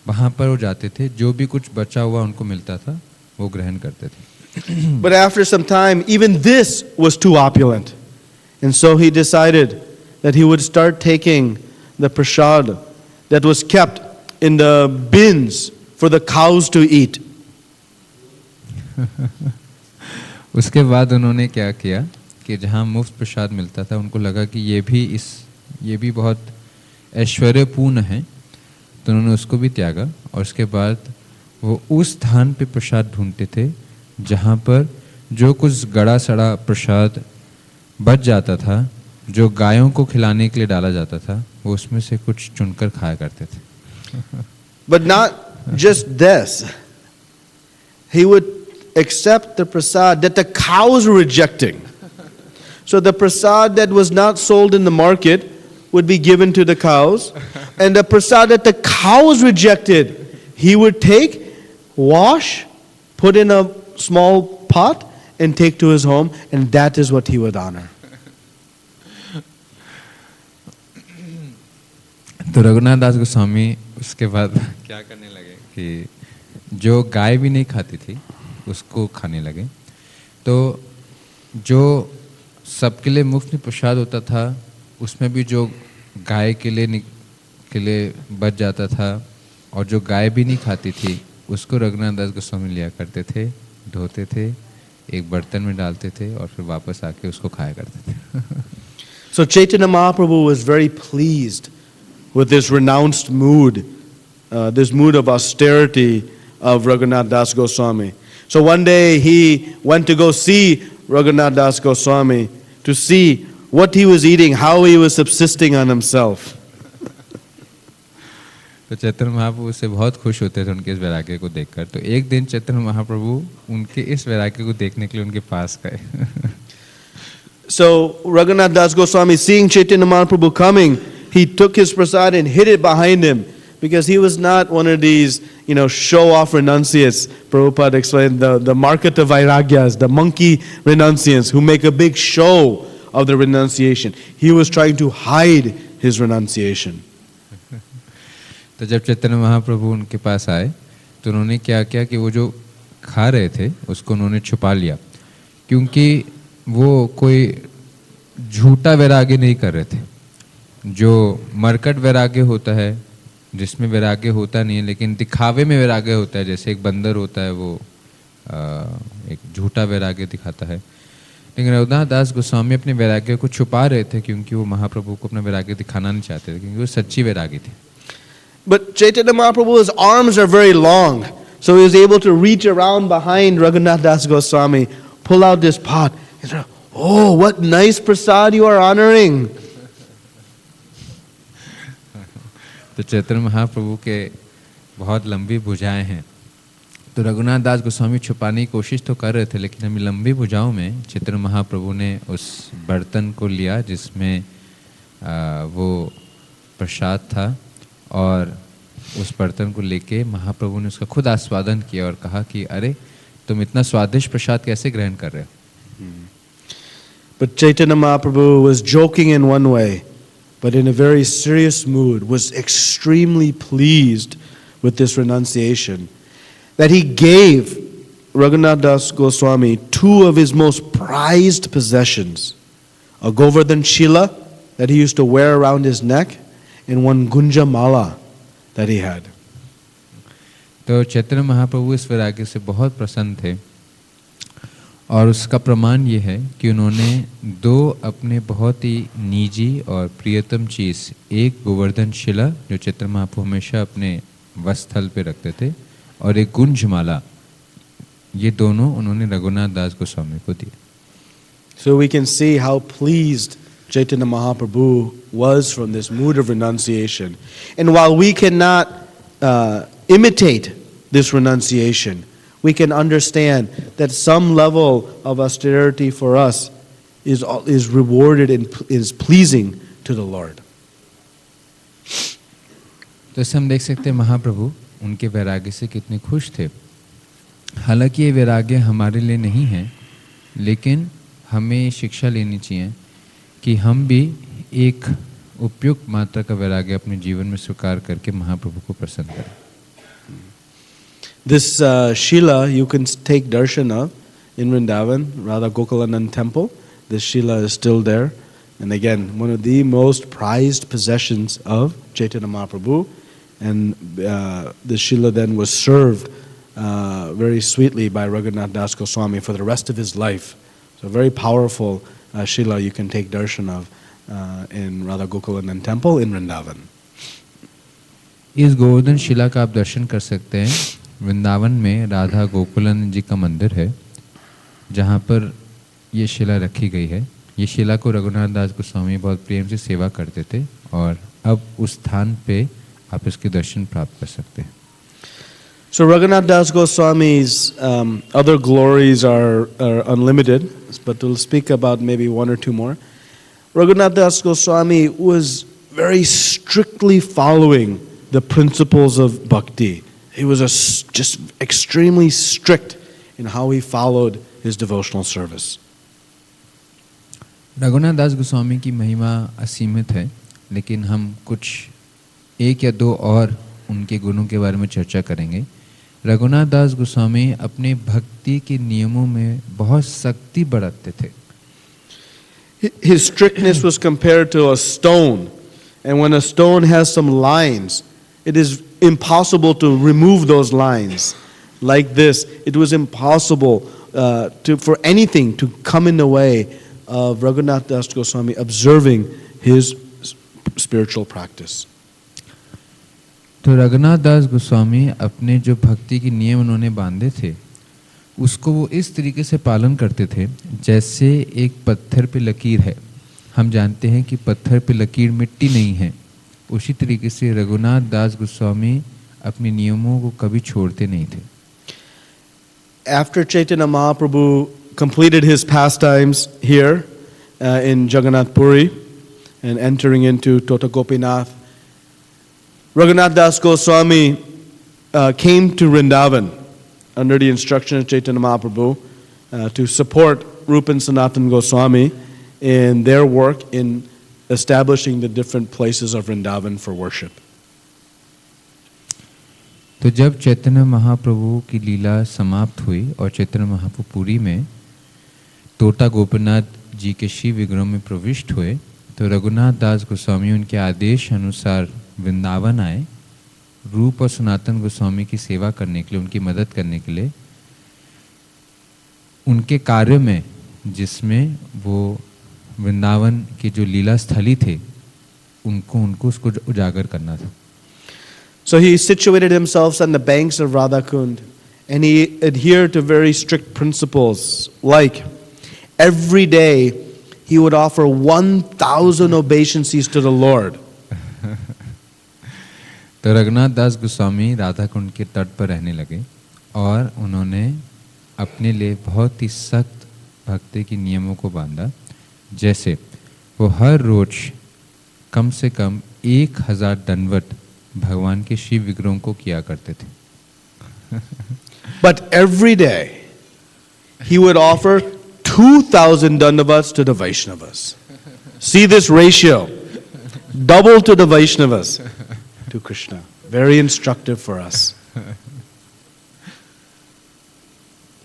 वहाँ पर वो जाते थे, जो भी कुछ बचा हुआ उनको मिलता था वो ग्रहण करते थे। But after some time, even this was too opulent. And so he decided that he would start taking the prasad that was kept in the bins for the cows to eat. उसके बाद उन्होंने क्या किया कि जहाँ मुफ्त प्रसाद मिलता था, उनको लगा कि ये भी बहुत ऐश्वर्यपूर्ण है, तो उन्होंने उसको भी त्यागा। और उसके बाद वो उस स्थान पे प्रसाद ढूंढते थे जहाँ पर जो कुछ गड़ा सड़ा प्रसाद बच जाता था, जो गायों को खिलाने के लिए डाला जाता था, वो उसमें से कुछ चुनकर खाया करते थे। But not just this. He would accept the prasad that the cows were rejecting. So the prasad that was not sold in the market would be given to the cows, and the prasad that the cows rejected, he would take, wash, put in a small pot, and take to his home, and that is what he would honor. तो रघुनाथ दास गोस्वामी उसके बाद क्या करने लगे कि जो गाय भी नहीं खाती थी उसको खाने लगे। तो जो सबके लिए मुफ्त में प्रसाद होता था उसमें भी जो गाय के लिए बच जाता था और जो गाय भी नहीं खाती थी उसको रघुनाथ दास गोस्वामी लिया करते थे, धोते थे, एक बर्तन में डालते थे और फिर वापस आके उसको खाया करते थे. So Chaitanya Mahaprabhu was very pleased with this renounced mood, this mood of austerity of Raghunath Das Goswami. So one day he went to go see Raghunath Das Goswami to see what he was eating, how he was subsisting on himself. तो चैतन्य महाप्रभु से बहुत खुश होते थे उनके इस वैराग्य को देखकर. तो एक दिन चैतन्य महाप्रभु उनके इस वैराग्य को देखने के लिए उनके पास गए. So Raghunath Das Goswami, seeing Chaitanya Mahaprabhu coming, he took his prasad and hid it behind him because he was not one of these, show-off renunciates. Prabhupada explained the market of vairagyas, the monkey renunciants who make a big show of the renunciation. He was trying to hide his renunciation. तो जब चैतन्य महाप्रभु उनके पास आए तो उन्होंने क्या किया कि वो जो खा रहे थे उसको उन्होंने छुपा लिया, क्योंकि वो कोई झूठा वैराग्य नहीं कर रहे थे. जो मरकट वैराग्य होता है जिसमें वैराग्य होता नहीं है लेकिन दिखावे में वैराग्य होता है, जैसे एक बंदर होता है वो एक झूठा वैराग्य दिखाता है. लेकिन रघुनाथ दास गोस्वामी अपने वैराग्य को छुपा रहे थे क्योंकि वो महाप्रभु को अपना वैराग्य दिखाना नहीं चाहते थे, क्योंकि वो सच्ची वैरागी थे. But Chaitanya Mahaprabhu's arms are very long, so he was able to reach around behind Raghunath Das Goswami, pull out this pot. He said, "Oh, what nice prasad you are honoring." तो चैतन्य महाप्रभु के बहुत लंबी भुजाएं हैं, तो रघुनाथ दास गोस्वामी छुपाने की कोशिश तो कर रहे थे, लेकिन अभी लंबी भुजाओं में चैतन्य महाप्रभु ने उस बर्तन को लिया जिसमें वो प्रसाद था और उस बर्तन को लेके महाप्रभु ने उसका खुद आस्वादन किया और कहा कि अरे तुम इतना स्वादिष्ट प्रसाद कैसे ग्रहण कर रहे हो. But Chaitanya Mahaprabhu was joking in one way, but in a very serious mood, was extremely pleased with this renunciation, that he gave Raghunath Das Goswami two of his most prized possessions, a Govardhan Shila that he used to wear around his neck, and one Gunja Mala that he had. तो चैतन्य महाप्रभु इस वैराग्य से बहुत प्रसन्न थे और उसका प्रमाण ये है कि उन्होंने दो अपने बहुत ही निजी और प्रियतम चीज़, एक गोवर्धन शिला जो चैतन्य महाप्रभु हमेशा अपने वस्त्रस्थल पे रखते थे और एक गुंजमाला, ये दोनों उन्होंने रघुनाथ दास गोस्वामी को दिए. So we can see how pleased Chaitanya Mahaprabhu was from this mood of renunciation. And while we cannot imitate this renunciation, we can understand that some level of austerity for us is rewarded and is pleasing to the Lord. तो इससे हम देख सकते हैं महाप्रभु उनके वैराग्य से कितने खुश थे. हालांकि ये वैराग्य हमारे लिए नहीं है, लेकिन हमें शिक्षा लेनी चाहिए कि हम भी एक उपयुक्त मात्रा का वैराग्य अपने जीवन में स्वीकार करके महाप्रभु को प्रसन्न करें. This Shila you can take darshan of in Vrindavan, Radha Gokulanand temple. This Shila is still there. And again, one of the most prized possessions of Chaitanya Mahaprabhu. And this Shila then was served very sweetly by Raghunath Das Goswami for the rest of his life. So a very powerful Shila you can take darshan of in Radha Gokulanand temple in Vrindavan. इस गोवर्धन शिला का आप दर्शन कर सकते हैं. वृंदावन में राधा गोकुलानंद जी का मंदिर है जहाँ पर ये शिला रखी गई है. ये शिला को रघुनाथ दास गोस्वामी बहुत प्रेम से सेवा करते थे और अब उस स्थान पे आप इसके दर्शन प्राप्त कर सकते हैं. So Raghunath Das Goswami's other glories are unlimited, but we'll speak about maybe one or two more. Raghunath Das Goswami was very strictly following the principles of bhakti. He was just extremely strict in how he followed his devotional service. Raghunath दास गोस्वामी की महिमा असीमित है, लेकिन हम कुछ एक या दो और उनके गुणों के बारे में चर्चा करेंगे. रघुनाथ दास गोस्वामी अपने भक्ति के नियमों में बहुत सख्ती बरतते थे. His strictness was compared to a stone. And when a stone has some lines, it is impossible to remove those lines. Like this, it was impossible for anything to come in the way of Raghunath Das Goswami observing his spiritual practice. तो रघुनाथ दास गोस्वामी अपने जो भक्ति के नियम उन्होंने बांधे थे उसको वो इस तरीके से पालन करते थे जैसे एक पत्थर पे लकीर है। हम जानते हैं कि पत्थर पे लकीर मिट्टी नहीं है, उसी तरीके से रघुनाथ दास गोस्वामी अपने नियमों को कभी छोड़ते नहीं थे। After Chaitanya Mahaprabhu completed his pastimes here in Jagannath Puri and entering into Tota Gopinath, Raghunath Das Goswami came to Vrindavan under the instruction of Chaitanya Mahaprabhu to support Rupa and Sanatana Goswami in their work in establishing the different places of Vrindavan for worship. तो जब चैतन्य महाप्रभु की लीला समाप्त हुई और चैतन्य महाप्रभु पुरी में तोता गोपीनाथ जी के शिव विग्रह में प्रविष्ट हुए तो रघुनाथ दास गोस्वामी उनके आदेश अनुसार वृंदावन आए रूप और सनातन गोस्वामी की सेवा करने के लिए, उनकी मदद करने के लिए, उनके कार्य में जिसमें वो वृंदावन की जो लीला स्थली थे उनको उसको उजागर करना था। So he situated himself on the banks of Radhakund and he adhered to very strict principles, like every day he would offer 1,000 obeisances to the Lord. तो रघुनाथ दास गोस्वामी राधा कुंड के तट पर रहने लगे और उन्होंने अपने लिए बहुत ही सख्त भक्ति के नियमों को बांधा, जैसे वो हर रोज कम से कम 1000 दंडवत भगवान के शिव विग्रहों को किया करते थे। But every day he would offer 2,000 dandavats to the Vaishnavas. See this ratio, double to the Vaishnavas to Krishna. Very instructive for us.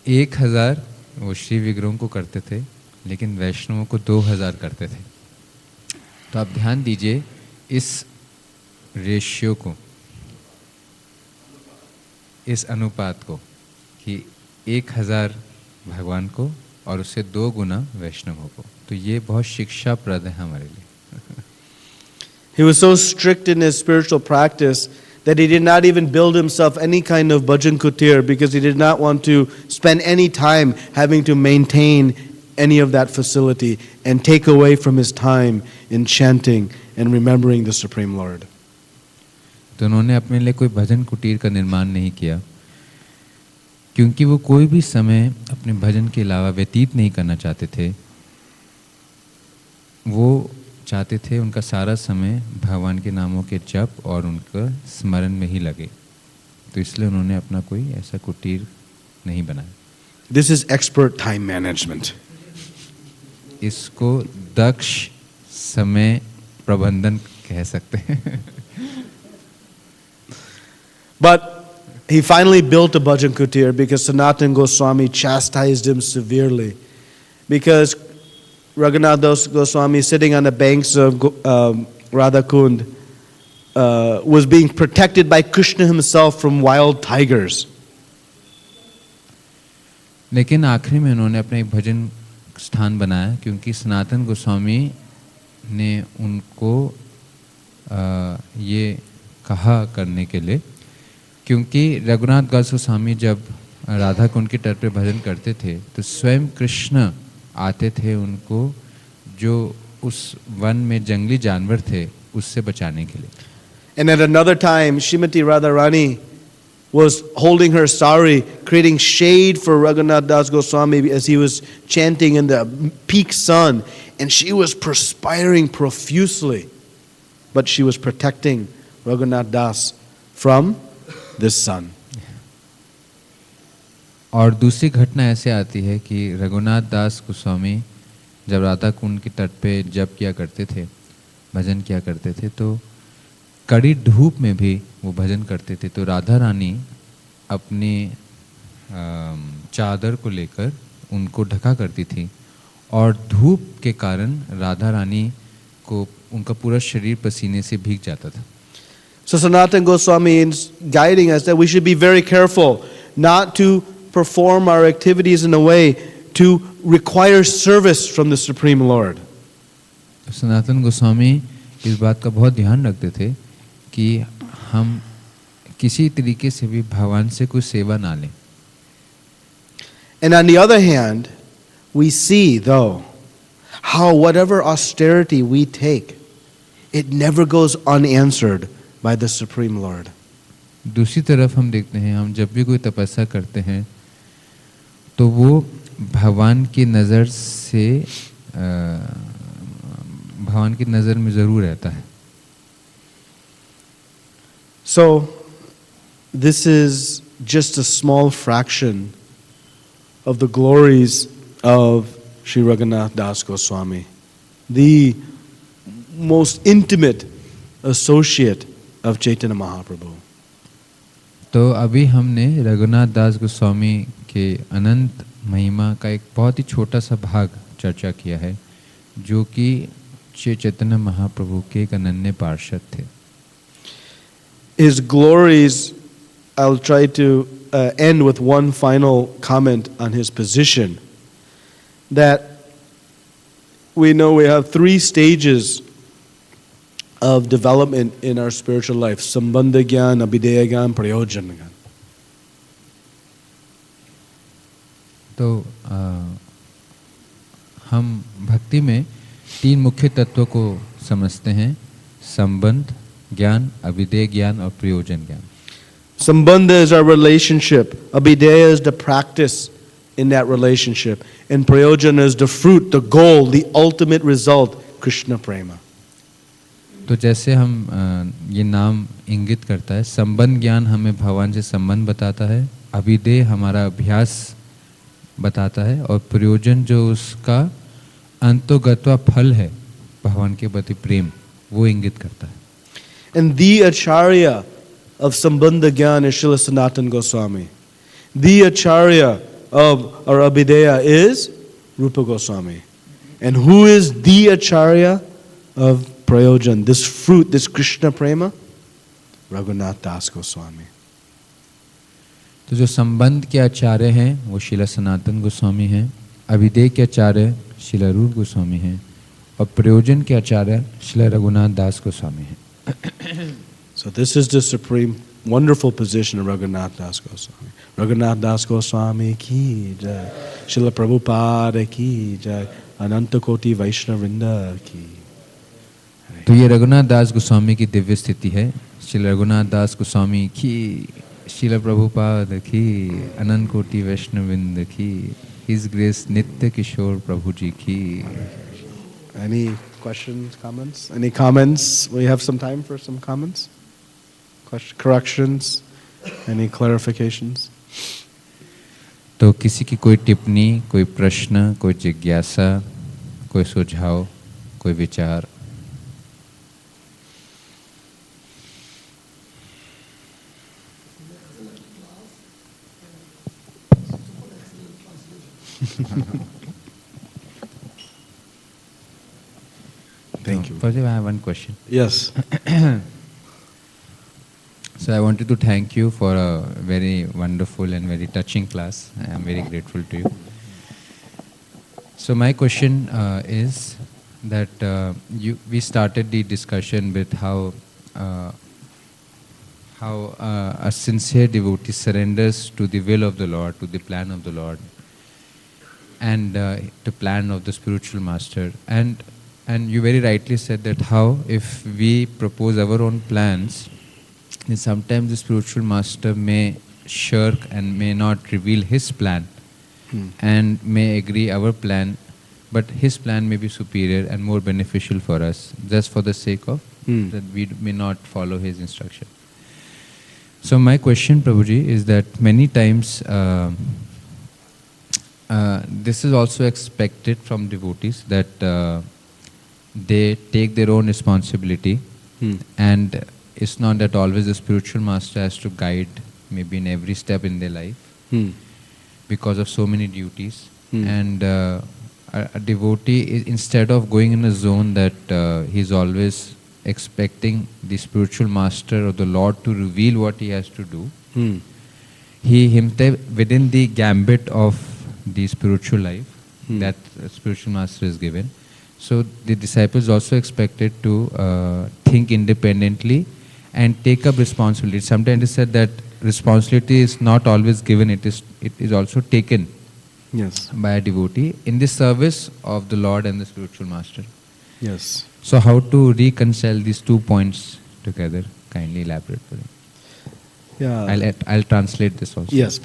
1000 वो शिव विग्रहों को करते थे लेकिन वैष्णवों को 2000 करते थे। तो आप ध्यान दीजिए इस रेशियो को, इस अनुपात को कि 1000 भगवान को और उससे 2 गुना वैष्णवों को। तो ये बहुत शिक्षाप्रद है हमारे लिए। He was so strict in his spiritual practice that he did not even build himself any kind of bhajan kutir because he did not want to spend any time having to maintain any of that facility and take away from his time in chanting and remembering the Supreme Lord. तो उन्होंने अपने लिए कोई भजन कुटीर का निर्माण नहीं किया क्योंकि वो कोई भी समय अपने भजन के अलावा व्यतीत नहीं करना चाहते थे। वो चाहते थे उनका सारा समय भगवान के नामों के जप और उनका स्मरण में ही लगे, तो इसलिए उन्होंने अपना कोई ऐसा कुटीर नहीं बनाया। This is expert time management. इसको दक्ष समय प्रबंधन कह सकते हैं। But he finally built a bhajan kutir because Sanatana Goswami chastised him severely. Because Raghunath Das Goswami, sitting on the banks of Radhakund, was being protected by Krishna himself from wild tigers. लेकिन आखिरी में उन्होंने अपना एक भजन स्थान बनाया क्योंकि सनातन गोस्वामी ने उनको ये कहा करने के लिए, क्योंकि रघुनाथ दास गोस्वामी जब राधा कुंड के तट पर भजन करते थे तो स्वयं कृष्ण आते थे उनको जो उस वन में जंगली जानवर थे उससे बचाने के लिए। And at another time, Srimati Radharani was holding her sari, creating shade for Raghunath Das Goswami as he was chanting in the peak sun, and she was perspiring profusely, but she was protecting Raghunath Das from this sun. और दूसरी घटना ऐसे आती है कि रघुनाथ दास गोस्वामी जब राधा कुंड के तट पे जप किया करते थे, भजन किया करते थे, तो कड़ी धूप में भी वो भजन करते थे। तो राधा रानी अपनी चादर को लेकर उनको ढका करती थी और धूप के कारण राधा रानी को उनका पूरा शरीर पसीने से भीग जाता था। So Sanatana Goswami is guiding us that we should be very careful not to perform our activities in a way to require service from the Supreme Lord. Sanatan Goswami इस बात का बहुत ध्यान रखते थे कि हम किसी तरीके से भी भगवान से कोई सेवा ना लें। And on the other hand, we see though how whatever austerity we take, it never goes unanswered by the Supreme Lord. दूसरी तरफ हम देखते हैं, हम जब भी कोई तपस्या करते हैं तो वो भगवान की नज़र से भगवान की नज़र में ज़रूर रहता है। So this is just a small fraction of the glories of Sri Raghunath Das Goswami, the most intimate associate of Chaitanya Mahaprabhu. तो अभी हमने रघुनाथ दास गोस्वामी के अनंत महिमा का एक बहुत ही छोटा सा भाग चर्चा किया है, जो कि श्री चैतन्य महाप्रभु के एक अनन्य पार्षद थे। His glories, I'll try to end with one final comment on his position, that we know we have 3 stages of development in our spiritual life: Sambandha Gyan, Abhideya Gyan, Prayojan Gyan. तो हम भक्ति में 3 मुख्य तत्वों को समझते हैं: संबंध, ज्ञान, अभिधेय ज्ञान और प्रयोजन ज्ञान। Sambandha is our relationship. Abhideya is the practice in that relationship. And Prayojana is the fruit, the goal, the ultimate result, Krishna Prema. तो जैसे हम ये नाम इंगित करता है, संबंध ज्ञान हमें भगवान से संबंध बताता है, अभिधेय हमारा अभ्यास बताता है, और प्रयोजन जो उसका अंतोगत्वा फल है भगवान के प्रति प्रेम, वो इंगित करता है। And the Acharya of Sambandha Gyan is Srila Sanatana Goswami. The Acharya of our Abhideya is Rupa Goswami. And who is the Acharya of Prayojan, this fruit, this Krishna Prema? Raghunath Das Goswami. तो जो संबंध के आचार्य हैं वो श्रील सनातन गोस्वामी हैं, अभिधेय के आचार्य श्रील रूप गोस्वामी हैं, और प्रयोजन के आचार्य श्रील रघुनाथ दास गोस्वामी हैं। So this is the supreme wonderful position of Raghunath Das Goswami. Raghunath Das Goswami ki jai, Srila Prabhupada ki jai, Ananta Koti Vaishnavrinda ki। तो ये रघुनाथ दास गोस्वामी की दिव्य स्थिति है। श्रील रघुनाथ दास गोस्वामी की, श्रील प्रभुपाद की, अनंत कोटि वैष्णववृंद की, हिज ग्रेस नित्य किशोर प्रभु जी की। Any questions, comments? Any comments? We have some time for some comments? Corrections? Any clarifications? तो किसी की कोई टिप्पणी, कोई प्रश्न, कोई जिज्ञासा, कोई सुझाव, कोई विचार? Thank you. First, I have one question. Yes. So I wanted to thank you for a very wonderful and very touching class. I am very grateful to you. So my question is that we started the discussion with how a sincere devotee surrenders to the will of the Lord, to the plan of the Lord, and the plan of the spiritual master. And you very rightly said that how if we propose our own plans, then sometimes the spiritual master may shirk and may not reveal his plan and may agree our plan, but his plan may be superior and more beneficial for us, just for the sake of that we may not follow his instruction. So my question, Prabhuji, is that many times this is also expected from devotees, that they take their own responsibility, and it's not that always the spiritual master has to guide maybe in every step in their life because of so many duties. And a devotee is, instead of going in a zone that he's always expecting the spiritual master or the Lord to reveal what he has to do, he himself within the gambit of the spiritual life that spiritual master is given. So the disciples also expected to think independently and take up responsibility. Sometimes it is said that responsibility is not always given; it is also taken. Yes. By a devotee in the service of the Lord and the spiritual master. Yes. So how to reconcile these 2 points together? Kindly elaborate for it. Yeah. I'll translate this also. Yes.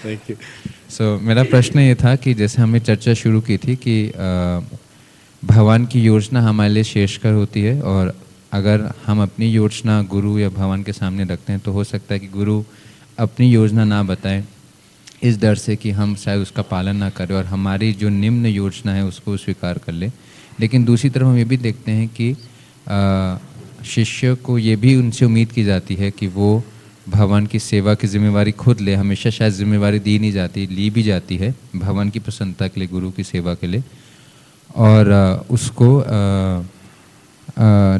Thank you. So मेरा प्रश्न ये था कि जैसे हमने चर्चा शुरू की थी कि भगवान की योजना हमारे लिए श्रेष्ठकर होती है, और अगर हम अपनी योजना गुरु या भगवान के सामने रखते हैं तो हो सकता है कि गुरु अपनी योजना ना बताएं, इस डर से कि हम शायद उसका पालन ना करें और हमारी जो निम्न योजना है उसको स्वीकार कर ले। लेकिन दूसरी तरफ हम ये भी देखते हैं कि शिष्य को ये भी उनसे उम्मीद की जाती है कि वो भगवान की सेवा की जिम्मेवारी खुद ले। हमेशा शायद जिम्मेवारी दी नहीं जाती, ली भी जाती है भगवान की प्रसन्नता के लिए, गुरु की सेवा के लिए, और उसको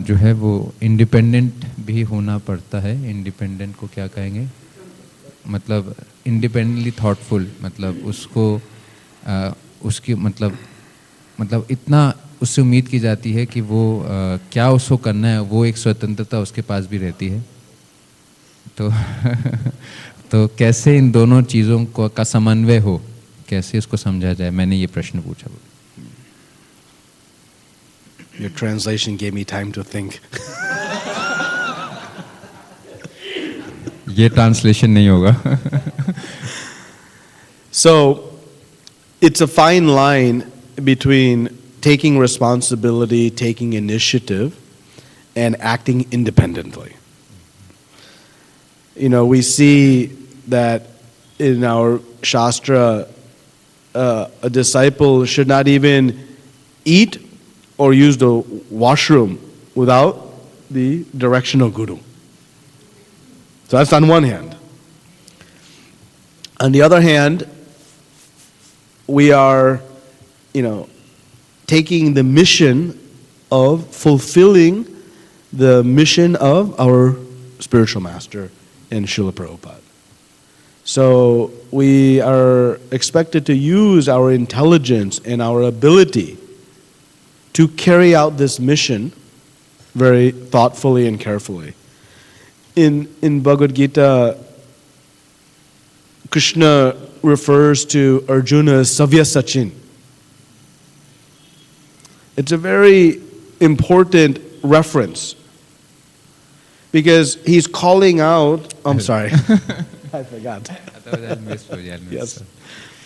जो है वो इंडिपेंडेंट भी होना पड़ता है। इंडिपेंडेंट को क्या कहेंगे, मतलब इंडिपेंडेंटली थॉटफुल, मतलब उसको उसकी मतलब इतना उससे उम्मीद की जाती है कि वो क्या उसको करना है, वो एक स्वतंत्रता उसके पास भी रहती है। तो कैसे इन दोनों चीज़ों का समन्वय हो, कैसे इसको समझा जाए, मैंने ये प्रश्न पूछा। Your translation gave me time to think. ये ट्रांसलेशन नहीं होगा। So, it's a fine line between taking responsibility, taking initiative, and acting independently. You know, we see that in our Shastra, a disciple should not even eat or use the washroom without the direction of Guru. So that's on one hand. On the other hand, we are, taking the mission of fulfilling the mission of our spiritual master in Srila Prabhupada. So we are expected to use our intelligence and our ability to carry out this mission very thoughtfully and carefully. In Bhagavad Gita, Krishna refers to Arjuna as Savya Sachin. It's a very important reference because he's calling out. I'm sorry, I forgot. Yes.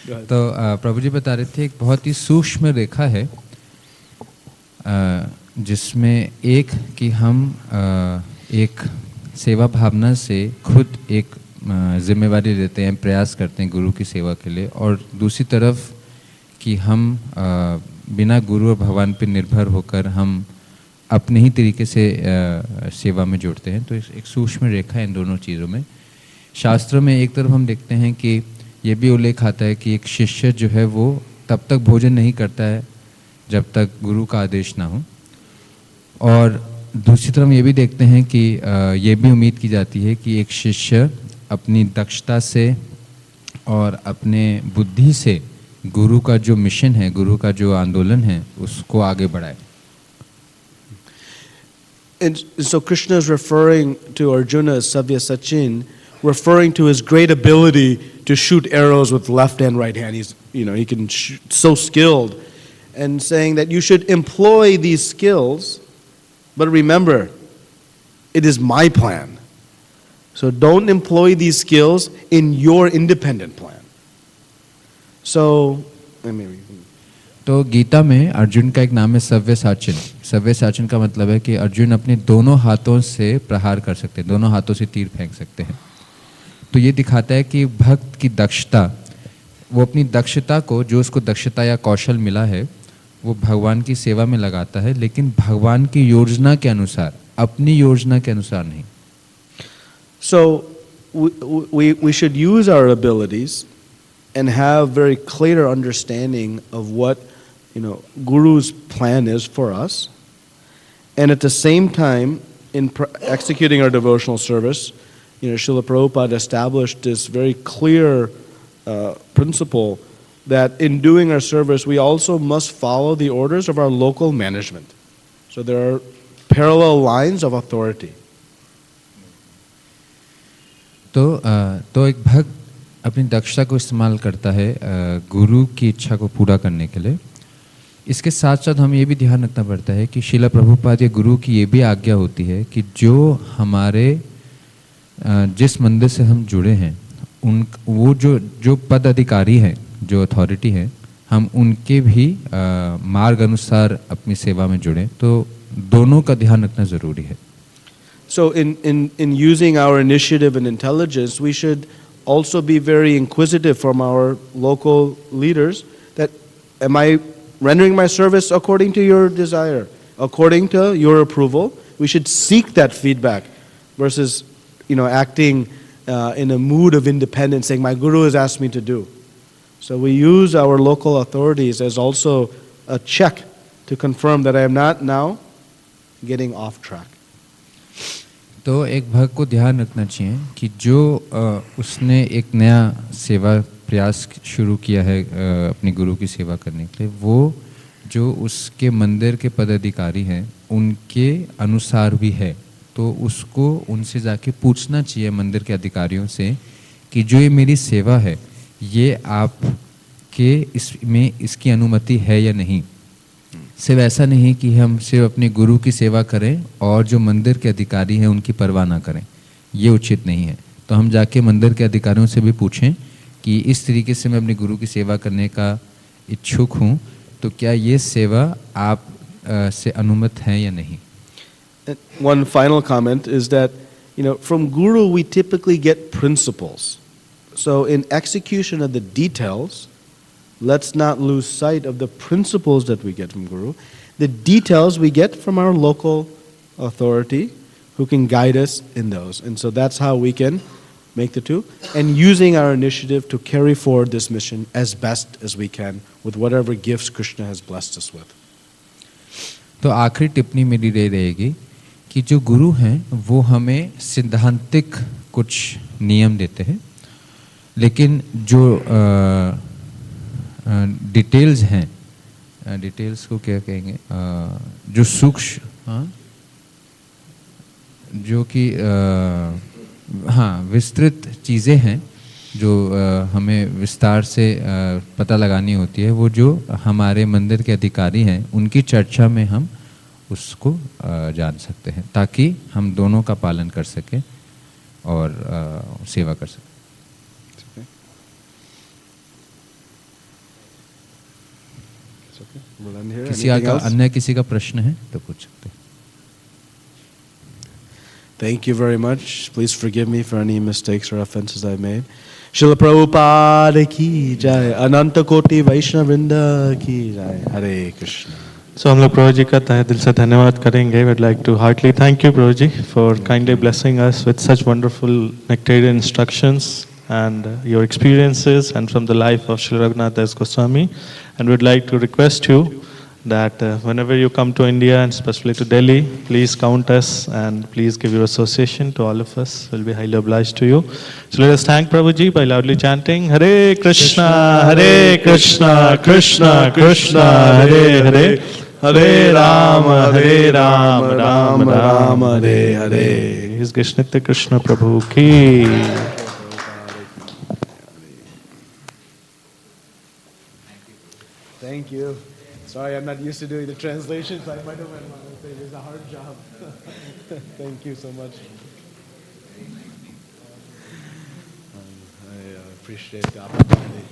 तो प्रभु जी बता रहे थे एक बहुत ही सूक्ष्म रेखा है जिसमें एक कि हम एक सेवा भावना से खुद एक जिम्मेवारी लेते हैं, प्रयास करते हैं गुरु की सेवा के लिए, और दूसरी तरफ कि हम बिना गुरु और भगवान पर निर्भर होकर हम अपने ही तरीके से सेवा में जुड़ते हैं। तो एक सूक्ष्म रेखा है इन दोनों चीज़ों में। शास्त्र में एक तरफ हम देखते हैं कि ये भी उल्लेख आता है कि एक शिष्य जो है वो तब तक भोजन नहीं करता है जब तक गुरु का आदेश ना हो, और दूसरी तरफ ये भी देखते हैं कि ये भी उम्मीद की जाती है कि एक शिष्य अपनी दक्षता से और अपने बुद्धि से गुरु का जो मिशन है, गुरु का जो आंदोलन है, उसको आगे बढ़ाए। And so Krishna is referring to Arjuna as Savya Sachin, referring to his great ability to shoot arrows with left and right hand. He can shoot, so skilled, and saying that you should employ these skills, but remember, it is my plan. So don't employ these skills in your independent plan. So, तो गीता में अर्जुन का एक नाम है सव्य साचिन। सव्य साचिन का मतलब है कि अर्जुन अपने दोनों हाथों से प्रहार कर सकते हैं, दोनों हाथों से तीर फेंक सकते हैं। तो ये दिखाता है कि भक्त की दक्षता, वो अपनी दक्षता को, जो उसको दक्षता या कौशल मिला है, वो भगवान की सेवा में लगाता है, लेकिन भगवान की योजना के अनुसार, अपनी योजना के अनुसार नहीं। So we should use our abilities and have very clear understanding of what Guru's plan is for us, and at the same time, in executing our devotional service, Srila Prabhupada established this very clear principle that in doing our service, we also must follow the orders of our local management. So there are parallel lines of authority. तो एक भक्त अपनी दक्षता को इस्तेमाल करता है गुरु की इच्छा को पूरा करने के लिए। इसके साथ साथ हमें ये भी ध्यान रखना पड़ता है कि श्रील प्रभुपाद या गुरु की ये भी आज्ञा होती है कि जो हमारे जिस मंदिर से हम जुड़े हैं वो जो पद अधिकारी हैं, जो अथॉरिटी हैं, हम उनके भी मार्ग अनुसार अपनी सेवा में जुड़ें। तो दोनों का ध्यान रखना ज़रूरी है। So in using our initiative and intelligence, we should also be very inquisitive from our local leaders that, am I rendering my service according to your desire, according to your approval? We should seek that feedback versus, acting in a mood of independence, saying, my guru has asked me to do. So we use our local authorities as also a check to confirm that I am not now getting off track. तो एक भक्त को ध्यान रखना चाहिए कि जो उसने एक नया सेवा प्रयास शुरू किया है अपने गुरु की सेवा करने के लिए, वो जो उसके मंदिर के पदाधिकारी हैं उनके अनुसार भी है, तो उसको उनसे जाके पूछना चाहिए मंदिर के अधिकारियों से कि जो ये मेरी सेवा है ये आपके इसमें इसकी अनुमति है या नहीं। सिर्फ ऐसा नहीं कि हम सिर्फ अपने गुरु की सेवा करें और जो मंदिर के अधिकारी हैं उनकी परवाह ना करें, ये उचित नहीं है। तो हम जाके मंदिर के अधिकारियों से भी पूछें कि इस तरीके से मैं अपने गुरु की सेवा करने का इच्छुक हूँ, तो क्या ये सेवा आप से अनुमत है या नहीं। One final comment is that, from Guru we typically get principles. So in execution of the details, let's not lose sight of the principles that we get from Guru. The details we get from our local authority who can guide us in those. And so that's how we can make the two. And using our initiative to carry forward this mission as best as we can with whatever gifts Krishna has blessed us with. तो आखिरी टिप्पणी मेरी रहेगी कि जो गुरु हैं वो हमें सिद्धांतिक कुछ नियम देते हैं, लेकिन जो डिटेल्स हैं, डिटेल्स को क्या कहेंगे, जो सूक्ष्म, जो कि विस्तृत चीज़ें हैं जो हमें विस्तार से पता लगानी होती है, वो जो हमारे मंदिर के अधिकारी हैं उनकी चर्चा में हम उसको जान सकते हैं, ताकि हम दोनों का पालन कर सकें और सेवा कर सकें। किसी का प्रश्न है तो पूछ सकते हैं। Thank you very much. Please forgive me for any mistakes or offenses I've made. Srila Prabhupada ki jai, Ananta Koti Vaishnavrinda ki jai. Hare Krishna. So हम लोग प्रभु जी का तहे दिल से धन्यवाद करेंगे. We'd like to heartily thank you Prabhu ji for kindly blessing us with such wonderful nectarian instructions and your experiences and from the life of Srila Raghunath Das Goswami. And we'd like to request you that whenever you come to India and especially to Delhi, please count us and please give your association to all of us. We'll be highly obliged to you. So let us thank Prabhuji by loudly chanting Hare Krishna, Hare Krishna, Krishna Krishna, Hare Hare, Hare Rama, Rama Rama, Hare Hare. His Nitya Krishna Prabhu ki. Thank you. Sorry, I'm not used to doing the translations. I might have went wrong. It was a hard job. Thank you so much. I appreciate the opportunity.